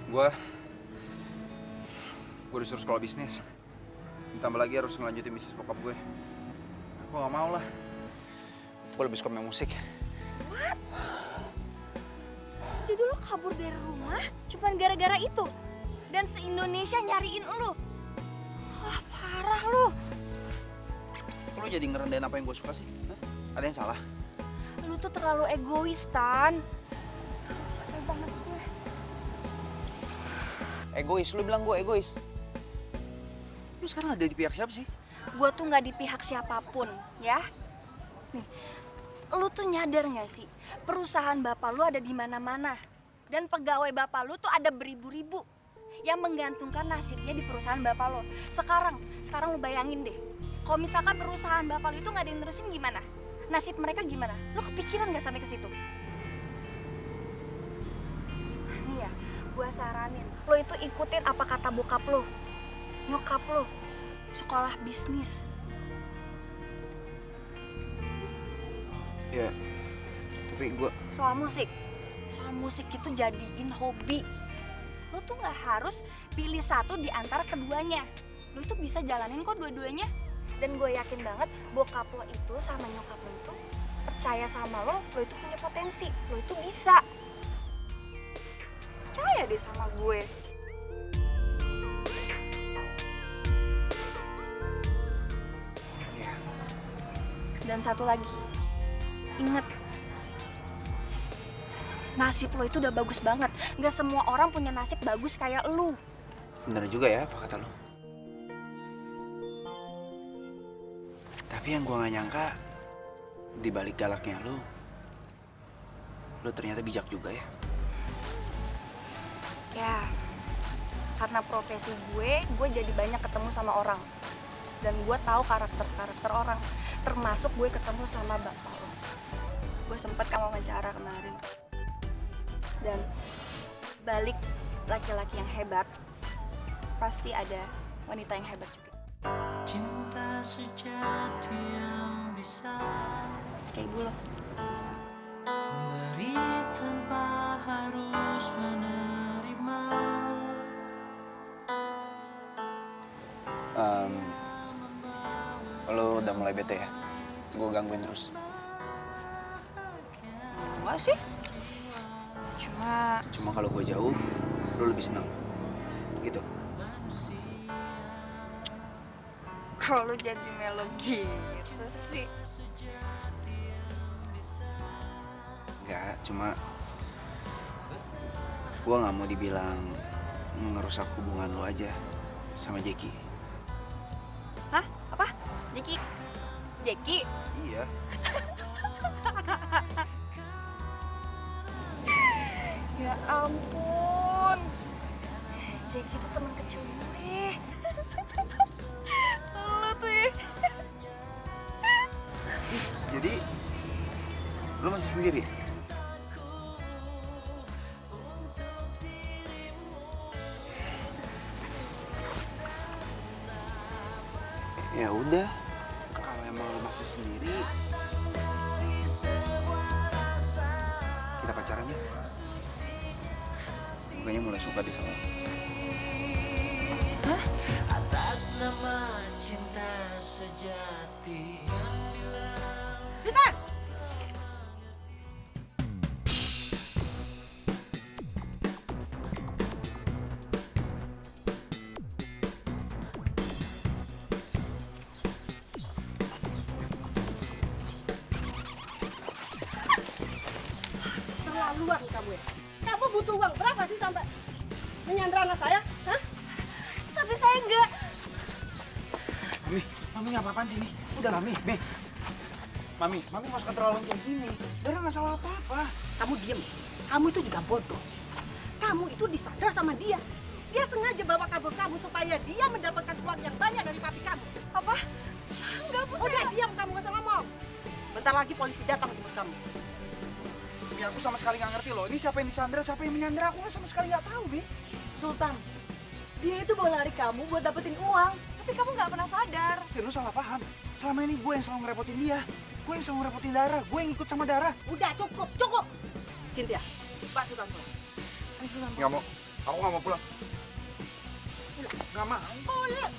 Gue disuruh sekolah bisnis. Ditambah lagi harus ngelanjutin bisnis bokap gue. Gue gak mau lah. Gue lebih suka main musik. Jadi lu kabur dari rumah cuma gara-gara itu? Dan se-Indonesia nyariin lu? Wah, parah lu. Lo jadi ngerendahin apa yang gue suka sih? Hah? Ada yang salah? Lu tuh terlalu egois, Tan. Capek banget gue. Egois? Lu bilang gue egois? Lu sekarang ada di pihak siapa sih? Gue tuh nggak di pihak siapapun, ya. Nih, lu tuh nyadar nggak sih? Perusahaan bapak lu ada di mana-mana. Dan pegawai bapak lu tuh ada beribu-ribu yang menggantungkan nasibnya di perusahaan bapak lo. Sekarang lu bayangin deh. Kalau misalkan perusahaan bapak lu itu nggak ada yang nerusin gimana? Nasib mereka gimana? Lu kepikiran nggak sampai ke situ? Nih ya, gue saranin. Lo itu ikutin apa kata bokap lo. Nyokap lo. Sekolah bisnis. Ya, tapi gue... Soal musik itu jadiin hobi. Lo tuh nggak harus pilih satu di antara keduanya. Lo itu bisa jalanin kok dua-duanya. Dan gue yakin banget bokap lo itu sama nyokap lo itu percaya sama lo itu punya potensi, lo itu bisa. Percaya deh sama gue. Dan satu lagi, inget, nasib lo itu udah bagus banget. Gak semua orang punya nasib bagus kayak lu. Bener juga ya apa kata lo. Tapi yang gue gak nyangka, di balik galaknya lo ternyata bijak juga ya. Ya, karena profesi gue jadi banyak ketemu sama orang. Dan gue tahu karakter orang. Termasuk gue ketemu sama bapak lo. Gue sempet kamu wawancara kemarin. Dan balik laki-laki yang hebat, pasti ada wanita yang hebat juga. Cinta sejati yang bisa Kayak ibu lo. memberi tanpa harus menerima. Lo udah mulai bete ya? Gue gangguin terus. Enggak sih. Cuma kalau gue jauh, lo lebih senang. Gitu. Kalau lu jadi melo gitu sih. Enggak, cuma gue nggak mau dibilang ngerusak hubungan lo aja sama Jeki. Hah? Apa? Jeki? Iya. Ya ampun. Jeki tuh teman kecil gue. Lu tuh ya. Jadi, lo masih sendiri? Ya udah, kalau emang lo masih sendiri, kita pacaran ya. Gue kayaknya mulai suka deh sama lo. Atas nama cinta sejati. Sinar! Terlaluan kamu ya. Kamu butuh uang berapa sih sampai menyandra anak saya? Hah? Tapi saya enggak. Mami nggak apa-apaan sih, Mi? Udah lah, Mi. Mami nggak usah keterlaluan kayak gini. Dara nggak salah apa-apa. Kamu diem. Kamu itu juga bodoh. Kamu itu disandra sama dia. Dia sengaja bawa kabur kamu supaya dia mendapatkan uang yang banyak dari papi kamu. Apa? Enggak, Bu. Udah diam, kamu nggak usah ngomong. Bentar lagi polisi datang jemput kamu. Mi, aku sama sekali nggak ngerti loh. Ini siapa yang disandra, siapa yang menyandra? Aku nggak sama sekali nggak tahu, Mi. Sultan, dia itu bawa lari kamu buat dapetin uang. Tapi kamu nggak pernah sadar. Lu salah paham. Selama ini gue yang selalu ngerepotin dia. Gue yang selalu ngerepotin Dara. Gue yang ikut sama Dara. Udah cukup. Cynthia, Pak Sultan pulang. Nggak mau. Aku nggak mau pulang. Nggak mau. Pulang.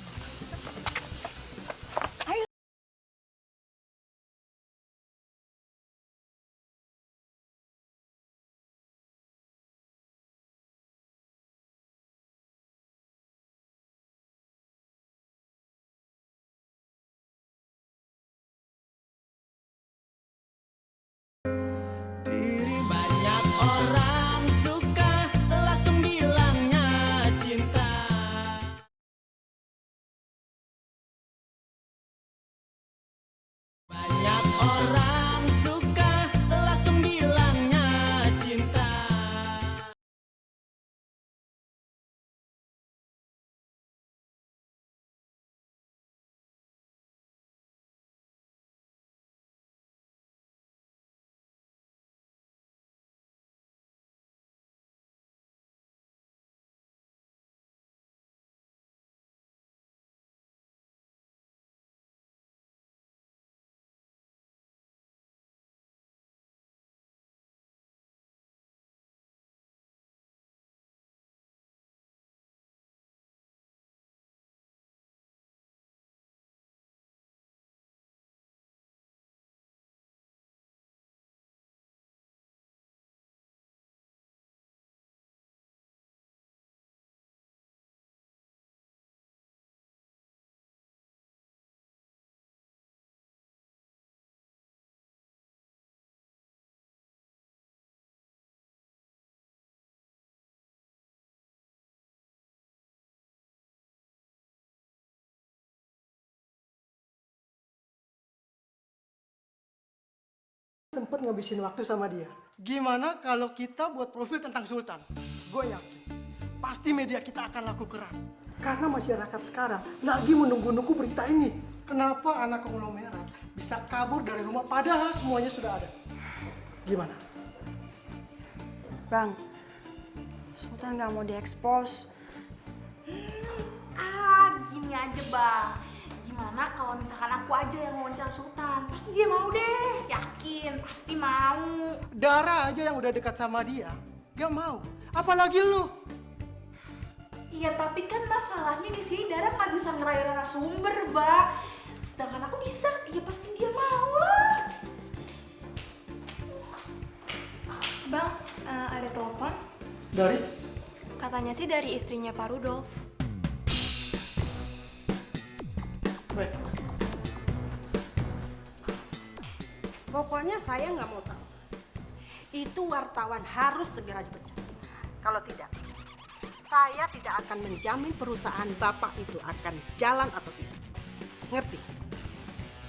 Orang suka langsung bilangnya cinta. Sempet ngabisin waktu sama dia. Gimana kalau kita buat profil tentang Sultan? Gue yakin, pasti media kita akan laku keras. Karena masyarakat sekarang lagi menunggu-nunggu berita ini. Kenapa anak konglomerat bisa kabur dari rumah padahal semuanya sudah ada? Gimana? Bang, Sultan nggak mau diekspos. Gini aja bang. Gimana kalau misalkan aku aja yang wawancara Sultan? Pasti dia mau deh, yakin, pasti mau. Dara aja yang udah dekat sama dia, gak mau. Apalagi lu. Iya tapi kan masalahnya di sini Dara nggak bisa ngerayu narasumber bang. Sedangkan aku bisa, ya pasti dia mau lah. Bang, ada telepon. Dari? Katanya sih dari istrinya Pak Rudolf. Baik. Pokoknya saya nggak mau tahu. Itu wartawan harus segera dipecat. Kalau tidak, saya tidak akan menjamin perusahaan Bapak itu akan jalan atau tidak. Ngerti?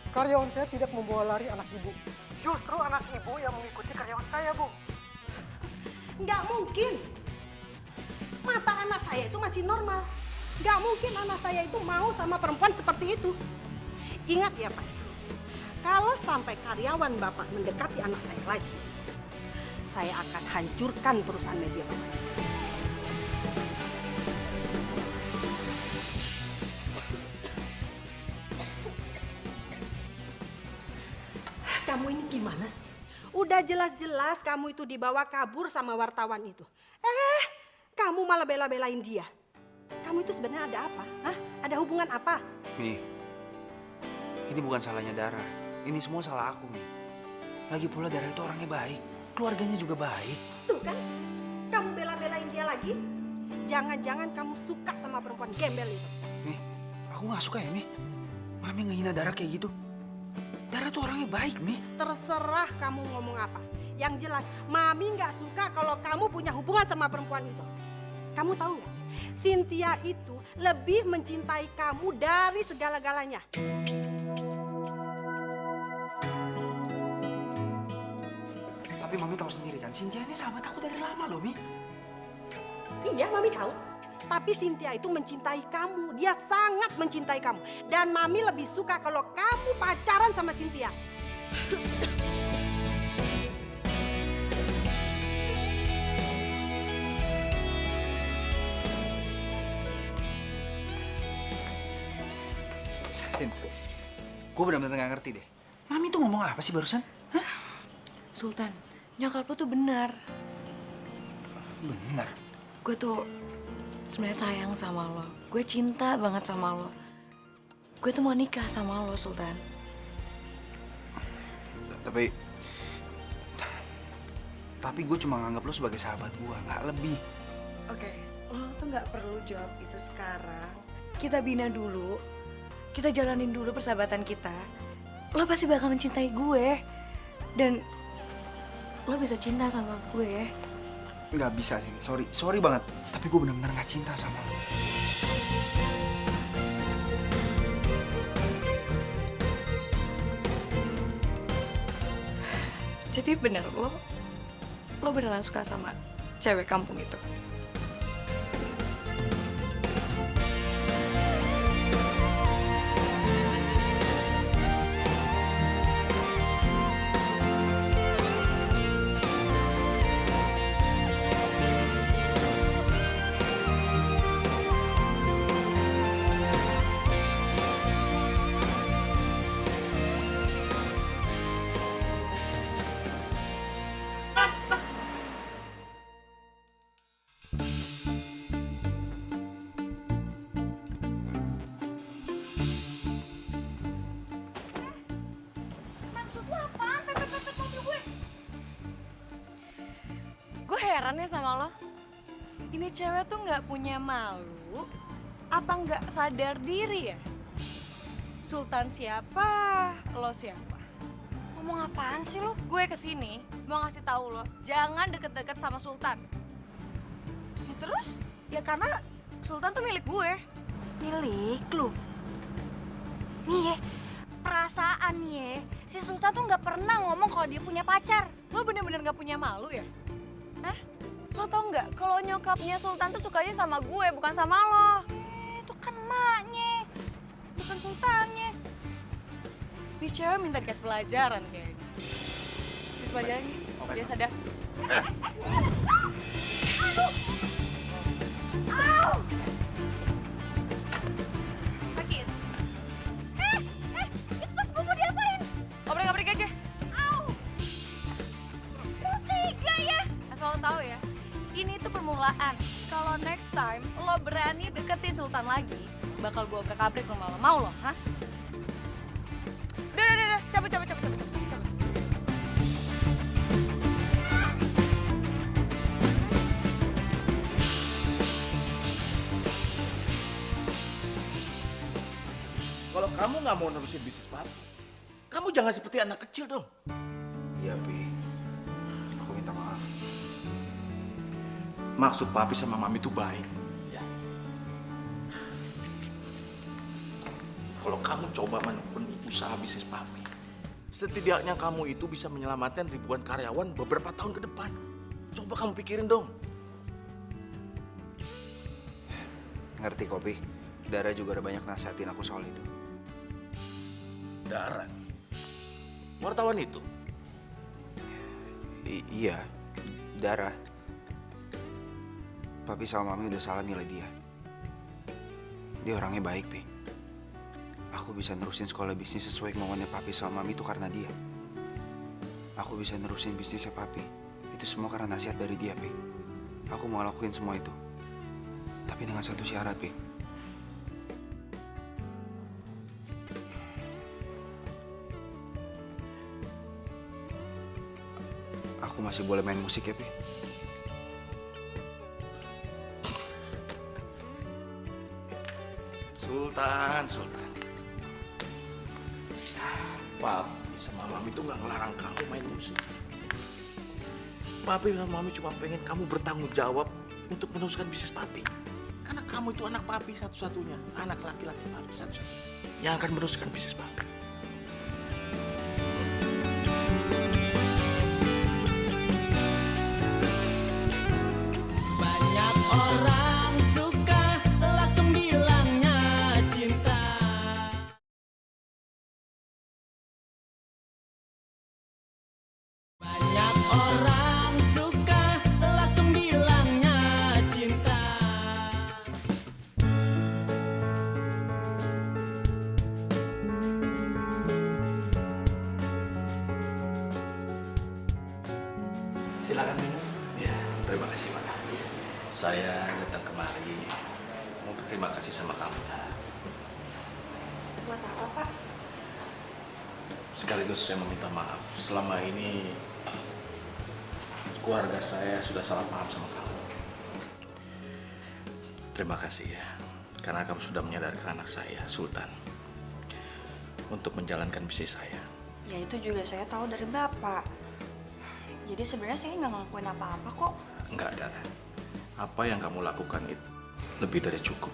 Karyawan saya tidak membawa lari anak ibu. Justru anak ibu yang mengikuti karyawan saya, Bu. Nggak mungkin. Mata anak saya itu masih normal. Nggak mungkin anak saya itu mau sama perempuan seperti itu. Ingat ya Pak, kalau sampai karyawan Bapak mendekati anak saya lagi, saya akan hancurkan perusahaan media Bapak. Kamu ini gimana sih? Udah jelas-jelas kamu itu dibawa kabur sama wartawan itu. Kamu malah bela-belain dia. Kamu itu sebenarnya ada apa? Hah? Ada hubungan apa? Mi, ini bukan salahnya Dara. Ini semua salah aku, Mi. Lagi pula Dara itu orangnya baik. Keluarganya juga baik. Tuh kan, kamu bela-belain dia lagi. Jangan-jangan kamu suka sama perempuan gembel itu. Mi, aku gak suka ya, Mi. Mami ngehina Dara kayak gitu. Dara tuh orangnya baik, Mi. Terserah kamu ngomong apa. Yang jelas, Mami nggak suka kalau kamu punya hubungan sama perempuan itu. Kamu tahu nggak? Cynthia itu lebih mencintai kamu dari segala-galanya. Tapi Mami tahu sendiri kan, Cynthia ini sahabat aku dari lama loh, Mi. Iya, Mami tahu. Tapi Cynthia itu mencintai kamu. Dia sangat mencintai kamu. Dan Mami lebih suka kalau kamu pacaran sama Cynthia. Sin, gue benar-benar gak ngerti deh. Mami tuh ngomong apa sih barusan? Hah? Sultan, nyokap lu tuh benar. Benar. Gue tuh sebenarnya sayang sama lo. Gue cinta banget sama lo. Gue tuh mau nikah sama lo, Sultan. Tapi gue cuma nganggap lo sebagai sahabat gue, nggak lebih. Oke, lo tuh nggak perlu jawab itu sekarang. Kita bina dulu. Kita jalanin dulu persahabatan kita. Lo pasti bakal mencintai gue. Dan lo bisa cinta sama gue. Nggak bisa sih, sorry banget. Tapi gue benar-benar nggak cinta sama lo. Jadi bener lo beneran suka sama cewek kampung itu? Maksud lo apaan? Pepet-pepet mobil gue. Gue heran ya sama lo. Ini cewek tuh nggak punya malu, apa nggak sadar diri ya? Sultan siapa, lo siapa? Ngomong apaan sih lo? Gue kesini mau ngasih tahu lo, jangan deket-deket sama Sultan. Ya terus? Ya karena Sultan tuh milik gue. Milik lu? Nih ya, perasaan ya, si Sultan tuh nggak pernah ngomong kalau dia punya pacar. Lo bener-bener nggak punya malu ya? Hah? Lo tau nggak kalau nyokapnya Sultan tuh sukanya sama gue, bukan sama lo. Itu kan emaknya, bukan Sultannya. Ini cewek minta dikasih pelajaran kayaknya. Dikasih pelajaran nih, biar sadar. Sakit? Itu tas gue mau diapain? Obrek-obrek aja. Lu tega ya? Asal lo tahu ya, ini tuh permulaan. Kalau next time lo berani deketin Sultan lagi, bakal gue obrek-abrik rumah lo. Mau lo, hah? Udah, cabut. Kalau kamu nggak mau nerusin bisnis papi, kamu jangan seperti anak kecil dong. Iya, Pi. Aku minta maaf. Maksud papi sama mami itu baik. Ya. Kalau kamu coba menekuni usaha bisnis papi, setidaknya kamu itu bisa menyelamatkan ribuan karyawan beberapa tahun ke depan. Coba kamu pikirin dong. Ngerti kok, Pi. Dara juga ada banyak nasihatin aku soal itu. Dara, wartawan itu. Iya, Dara. Papi sama Mami udah salah nilai dia. Dia orangnya baik, Pi. Aku bisa nerusin sekolah bisnis sesuai kemauannya Papi sama Mami itu karena dia. Aku bisa nerusin bisnisnya Papi. Itu semua karena nasihat dari dia, Pi. Aku mau ngelakuin semua itu. Tapi dengan satu syarat, Pi. Aku masih boleh main musik ya, Pi? Sultan. Papi sama mami tuh nggak ngelarang kamu main musik. Papi sama mami cuma pengen kamu bertanggung jawab untuk meneruskan bisnis papi. Karena kamu itu anak papi satu-satunya, anak laki-laki papi satu-satunya yang akan meneruskan bisnis papi. Banyak orang suka langsung bilangnya cinta. Banyak orang suka langsung bilangnya cinta. Silakan minum. Ya, terima kasih Pak. Saya datang kemari mau berterima kasih sama kamu. Buat apa, Pak? Sekaligus saya meminta maaf. Selama ini keluarga saya sudah salah paham sama kamu. Terima kasih ya, karena kamu sudah menyadarkan anak saya, Sultan, untuk menjalankan bisnis saya. Ya itu juga saya tahu dari Bapak. Jadi sebenarnya saya nggak ngelakuin apa-apa kok. Enggak, Dara. Apa yang kamu lakukan itu lebih dari cukup.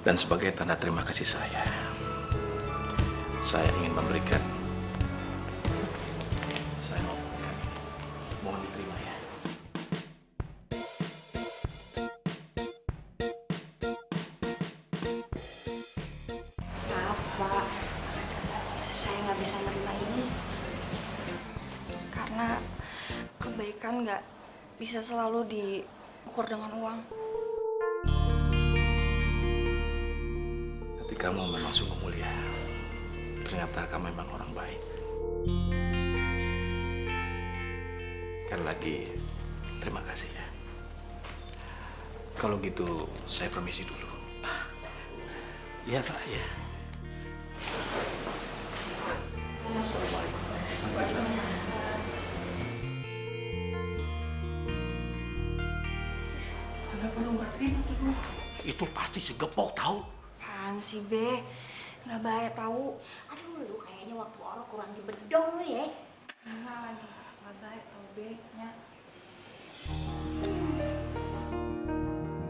Dan sebagai tanda terima kasih saya ingin memberikan Saya ngomongkan ini. Mohon diterima ya. Maaf, Pak. Saya nggak bisa nerima ini. Karena kebaikan nggak bisa selalu diukur dengan uang. Hati kamu memang sungguh mulia. Ternyata kamu memang orang baik. Sekali lagi, terima kasih ya. Kalau gitu, saya permisi dulu. Iya Pak, ya. Assalamualaikum. Kenapa lu nggak terima tuh duit? Itu pasti segepok tahu. Apaan sih, Be? Nggak baik tahu. Aduh, lu kayaknya waktu orang kurang di bedong lu ya. Enggak lagi. Nggak baik tahu, Be. Ya.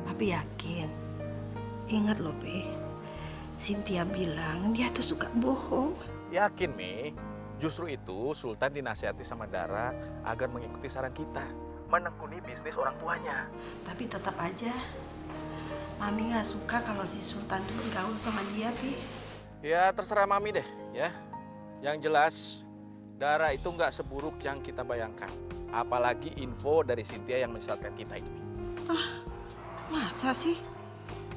Papi yakin. Ingat loh, Be. Cynthia bilang dia tuh suka bohong. Yakin, Mi. Justru itu Sultan dinasihati sama Dara agar mengikuti saran kita. Menekuni bisnis orang tuanya. Tapi tetap aja, Mami nggak suka kalau si Sultan dulu gaul sama dia, Pi. Ya terserah Mami deh ya. Yang jelas Dara itu nggak seburuk yang kita bayangkan. Apalagi info dari Cynthia yang menyesatkan kita itu. Masa sih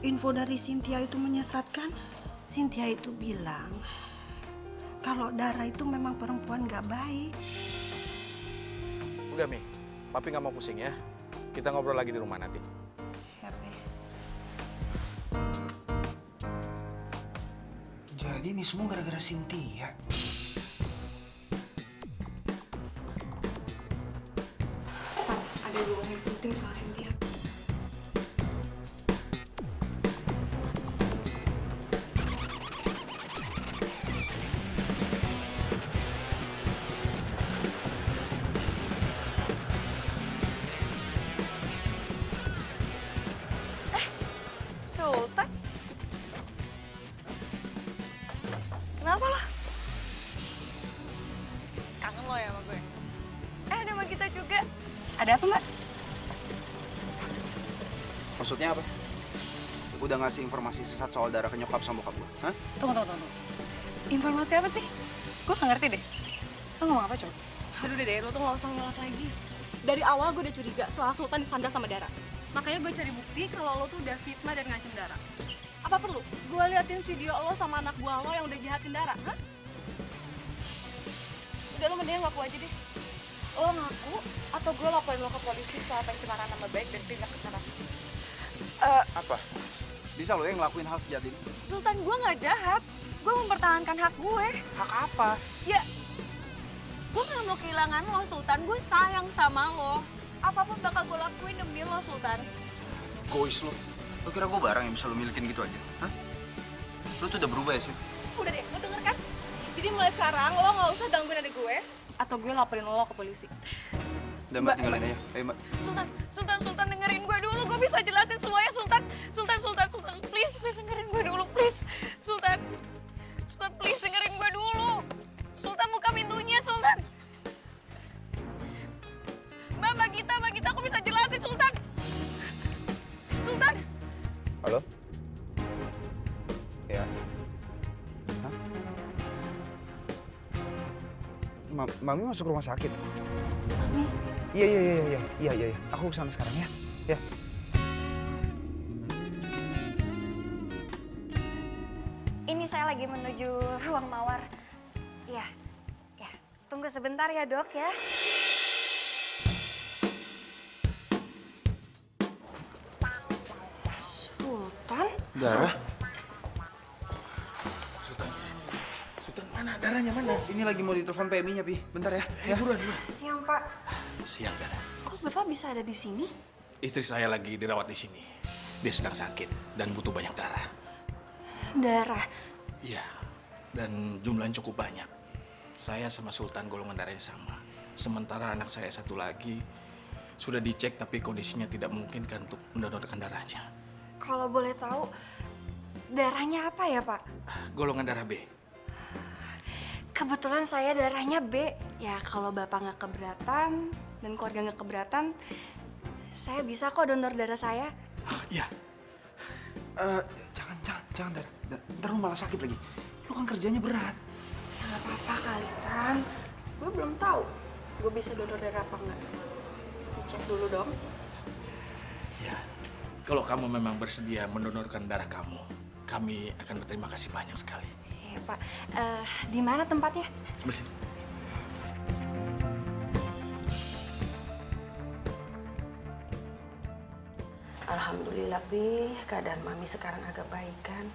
info dari Cynthia itu menyesatkan? Cynthia itu bilang kalau Dara itu memang perempuan nggak baik. Udah Mi, Papi nggak mau pusing ya. Kita ngobrol lagi di rumah nanti. Ya, Pi. Jadi ini semua gara-gara Cynthia. Pak, ada dua yang penting soal Cynthia. Sultan? Kenapa lo? Kangen lo ya sama gue? Ada sama kita juga. Ada apa, Mbak? Maksudnya apa? Udah ngasih informasi sesat soal Dara ke nyokap sama bokap gue? Hah? Tunggu. Informasi apa sih? Gue gak ngerti deh. Lo ngomong apa coba? Aduh deh, lo tuh gak usah ngelak lagi. Dari awal gue udah curiga soal Sultan disandar sama Dara. Makanya gue cari bukti kalau lo tuh udah fitnah dan ngancem Dara. Apa perlu gue liatin video lo sama anak buah lo yang udah jahatin Dara? Hah? Udah, lo mendingan ngaku aja deh. Lo ngaku atau gue laporin lo ke polisi soal pencemaran nama baik dan tindak kekerasan. Apa? Bisa lo yang ngelakuin hal sejahat ini? Sultan, gue gak jahat. Gue mempertahankan hak gue. Hak apa? Ya, gue gak mau kehilangan lo, Sultan. Gue sayang sama lo. Apapun bakal gue lakuin demi lo, Sultan. Gois lo. Lo kira gue barang yang bisa lo milikin gitu aja? Hah? Lo tuh udah berubah ya, Sin? Udah deh, lo denger kan? Jadi mulai sekarang lo gak usah gangguin adik gue atau gue laporin lo ke polisi. Udah Mbak, tinggalin aja. Ayo Mbak. Sultan dengerin gue dulu. Gue bisa jelasin semuanya, Sultan. Sultan, please dengerin gue dulu, please. Sultan, please dengerin gue dulu. Sultan, buka pintunya, Sultan. Mbak Gita, aku bisa jelasin, Sultan. Sultan. Halo? Ya. Hah? Mami masuk rumah sakit. Mami, Iya. Aku kesana sekarang ya. Ya. Ini saya lagi menuju ruang mawar. Ya. Tunggu sebentar ya, Dok ya. Sultan? Dara? Sultan mana? Darahnya mana? Ini lagi mau ditelepon PMI-nya, Pi. Bentar ya. Buruan. Siang, Pak. Siang, Dara. Kok Bapak bisa ada di sini? Istri saya lagi dirawat di sini. Dia sedang sakit dan butuh banyak darah. Darah. Iya, dan jumlahnya cukup banyak. Saya sama Sultan golongan darahnya sama. Sementara anak saya satu lagi sudah dicek tapi kondisinya tidak memungkinkan untuk mendonorkan darahnya. Kalau boleh tahu, darahnya apa ya, Pak? Golongan darah B. Kebetulan saya darahnya B. Ya kalau bapak nggak keberatan dan keluarga nggak keberatan, saya bisa kok donor darah saya. Iya. Jangan, Dar. Ntar lu malah sakit lagi. Lu kan kerjanya berat. Ya nggak apa-apa kali, Tan. Gue belum tahu gue bisa donor darah apa nggak. Dicek dulu dong. Ya, kalau kamu memang bersedia mendonorkan darah kamu, kami akan berterima kasih banyak sekali. Iya, Pak. Di mana tempatnya? Sebelah sini. Alhamdulillah, Pi. Keadaan Mami sekarang agak baik kan?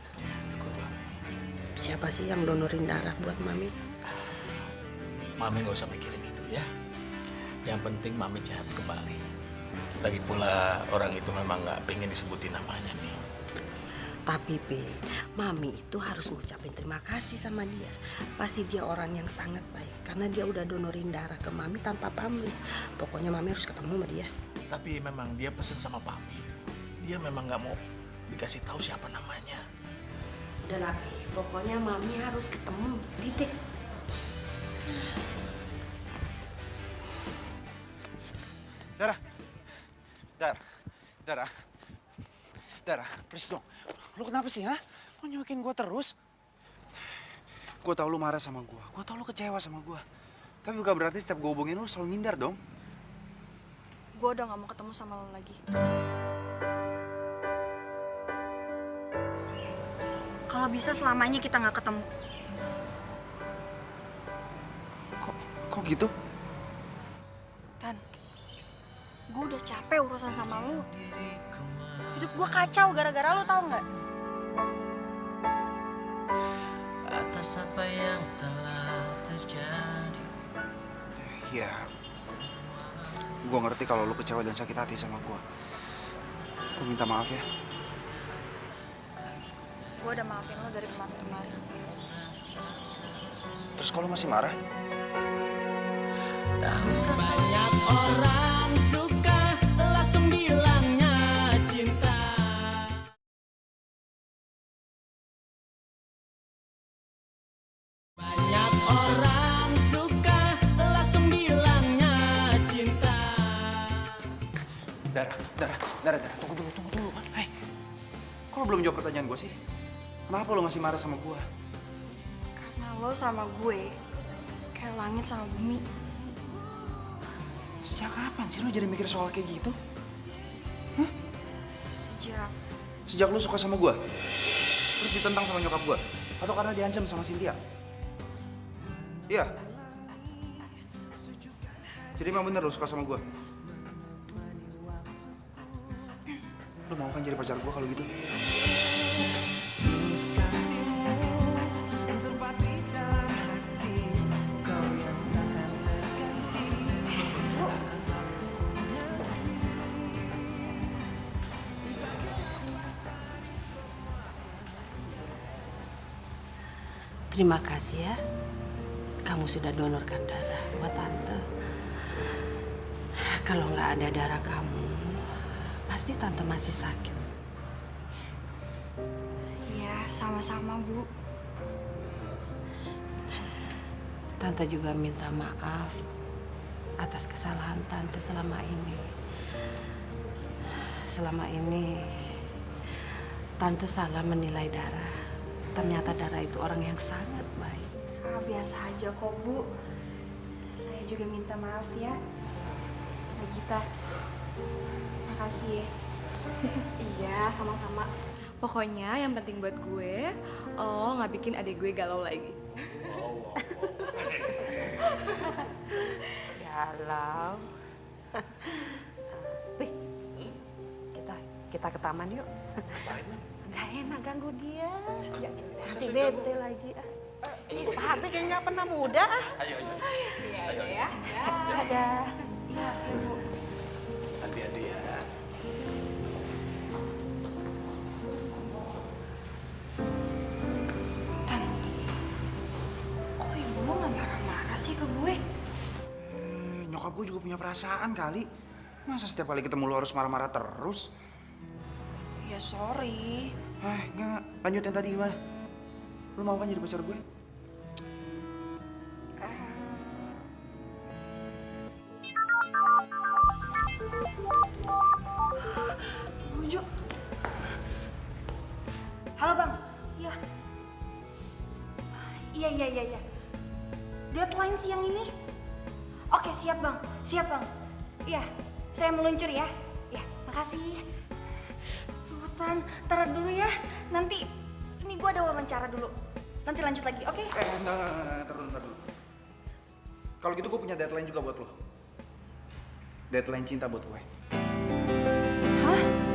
Siapa sih yang donorin darah buat Mami? Mami nggak usah mikirin itu ya. Yang penting Mami sehat kembali. Lagi pula orang itu memang nggak pengen disebutin namanya nih. Tapi, Pi, Mami itu harus ngucapin terima kasih sama dia. Pasti dia orang yang sangat baik. Karena dia udah donorin darah ke Mami tanpa pamrih. Pokoknya Mami harus ketemu sama dia. Tapi memang dia pesen sama Papi. Dia memang nggak mau dikasih tahu siapa namanya. Udah lah, Pi. Pokoknya Mami harus ketemu. Titik. Dara, please dong. Lu kenapa sih, ha? Lu nyuekin gue terus? Gue tau lu marah sama gue. Gue tau lu kecewa sama gue. Tapi bukan berarti setiap gue hubungin lu selalu ngindar dong. Gue udah gak mau ketemu sama lo lagi. Kalau bisa selamanya kita gak ketemu. Kok gitu? Tan, gue udah capek urusan sama lo. Hidup gue kacau gara-gara lo, tau gak? Atas apa yang telah terjadi. Ya, gue ngerti kalau lu kecewa dan sakit hati sama gue. Gue minta maaf ya. Gue udah maafin lo dari kemarin-kemarin. Terus kalau masih marah? Banyak orang suka langsung bilangnya cinta. Banyak orang suka langsung bilangnya cinta. Dara, tunggu dulu. Hai, kok lu belum jawab pertanyaan gue sih? Kenapa lu masih marah sama gue? Karena lo sama gue kayak langit sama bumi. Sejak kapan sih lu jadi mikir soal kayak gitu? Sejak lu suka sama gue? Terus ditentang sama nyokap gue? Atau karena diancam sama Cynthia? Iya? Jadi emang bener lu suka sama gue? Lu mau kan jadi pacar gue kalau gitu? Tulus kasihmu terpatri dalam hati. Kau yang takkan terganti. Akan selalu ku ngerti. Terima kasih ya. Kamu sudah donorkan darah buat Tante. Kalau nggak ada darah kamu, pasti Tante masih sakit. Iya, sama-sama, Bu. Tante juga minta maaf atas kesalahan Tante selama ini. Selama ini, Tante salah menilai darah. Ternyata darah itu orang yang sangat baik. Biasa aja kok, Bu. Saya juga minta maaf ya. Nagita, makasih ya. Iya, sama-sama. Pokoknya yang penting buat gue, lo nggak bikin adik gue galau lagi. Galau. Wih, kita ke taman yuk. Gak enak ganggu dia. Nanti bete lagi. Pak Hardi kayaknya nggak pernah muda. Ayo. Iya ya. Ada. Ya, Ibu. Hati-hati ya. Tan, kok ibu lo nggak marah-marah sih ke gue? Nyokap gue juga punya perasaan kali. Masa setiap kali ketemu lu harus marah-marah terus? Ya sorry. Enggak. Lanjut yang tadi gimana? Lu mau kan jadi pacar gue? Halo bang, iya. Iya. Deadline siang ini? Oke, siap bang. Iya, saya meluncur ya. Ya, makasih. Rutan, taruh dulu ya. Nanti, ini gue ada wawancara dulu. Nanti lanjut lagi, oke? Enggak, ntar dulu. Kalau gitu gue punya deadline juga buat lo. Deadline cinta buat gue. Hah?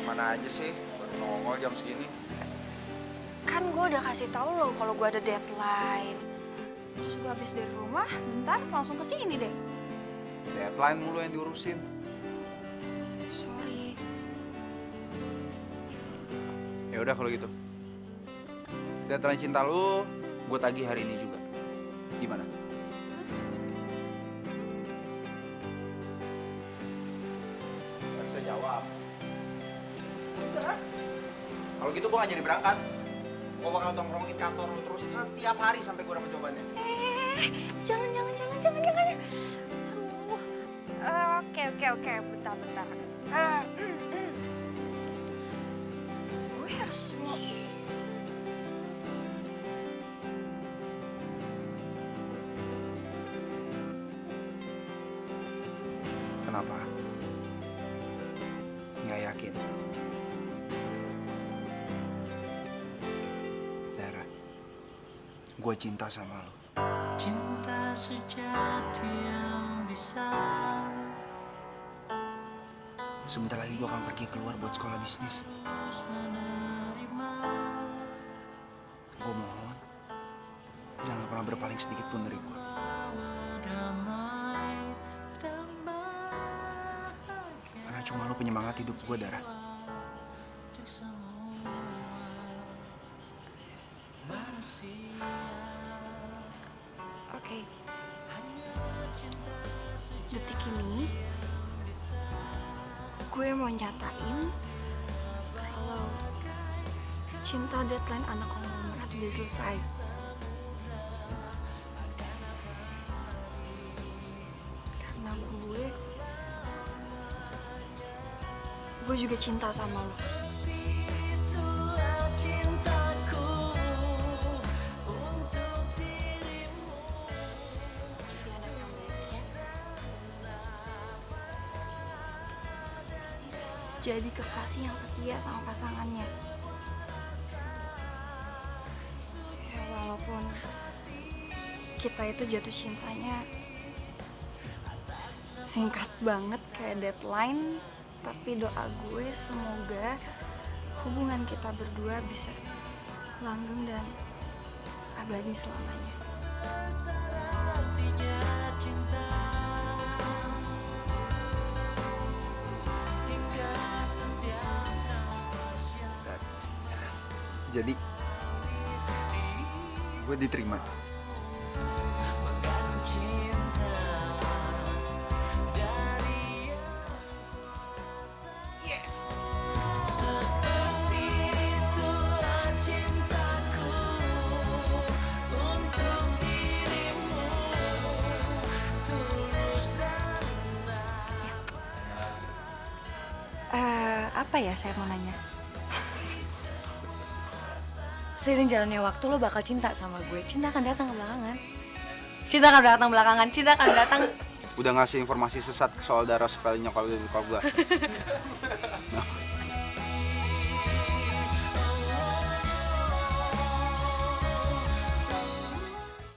Mana aja sih? Baru nongol jam segini. Kan gue udah kasih tahu lo kalau gue ada deadline. Terus gue habis dari rumah, bentar langsung ke sini deh. Deadline mulu yang diurusin. Sorry. Ya udah kalau gitu. Deadline cinta lu, gue tagih hari ini juga. Gimana? Gak bisa jawab. Udah. Kalau gitu gue gak jadi berangkat. Gue bakal tongkrongin kantor lu terus setiap hari sampai gue dapet jawabannya. Jangan. Aduh. Oke. Bentar. Gue harus mau... Kenapa? Nggak yakin? Dara, gue cinta sama lo. Cinta sejati yang bisa. Sebentar lagi gue akan pergi keluar buat sekolah bisnis. Gue mohon, jangan pernah berpaling sedikit pun dari gue. Karena cuma lo penyemangat hidup gue, Dara. Oke. Detik ini gue mau nyatain kalau cinta deadline anak konglomerat udah selesai. Karena gue juga cinta sama lo. Jadi kekasih yang setia sama pasangannya. Ya, walaupun kita itu jatuh cintanya singkat banget kayak deadline, tapi doa gue semoga hubungan kita berdua bisa langgeng dan abadi selamanya. Jadi, gue diterima. Yes. Apa ya saya mau nanya? Seiring jalannya waktu lo bakal cinta sama gue. Cinta akan datang belakangan. Cinta akan datang. Udah ngasih informasi sesat soal Dara supaya nyokap gue.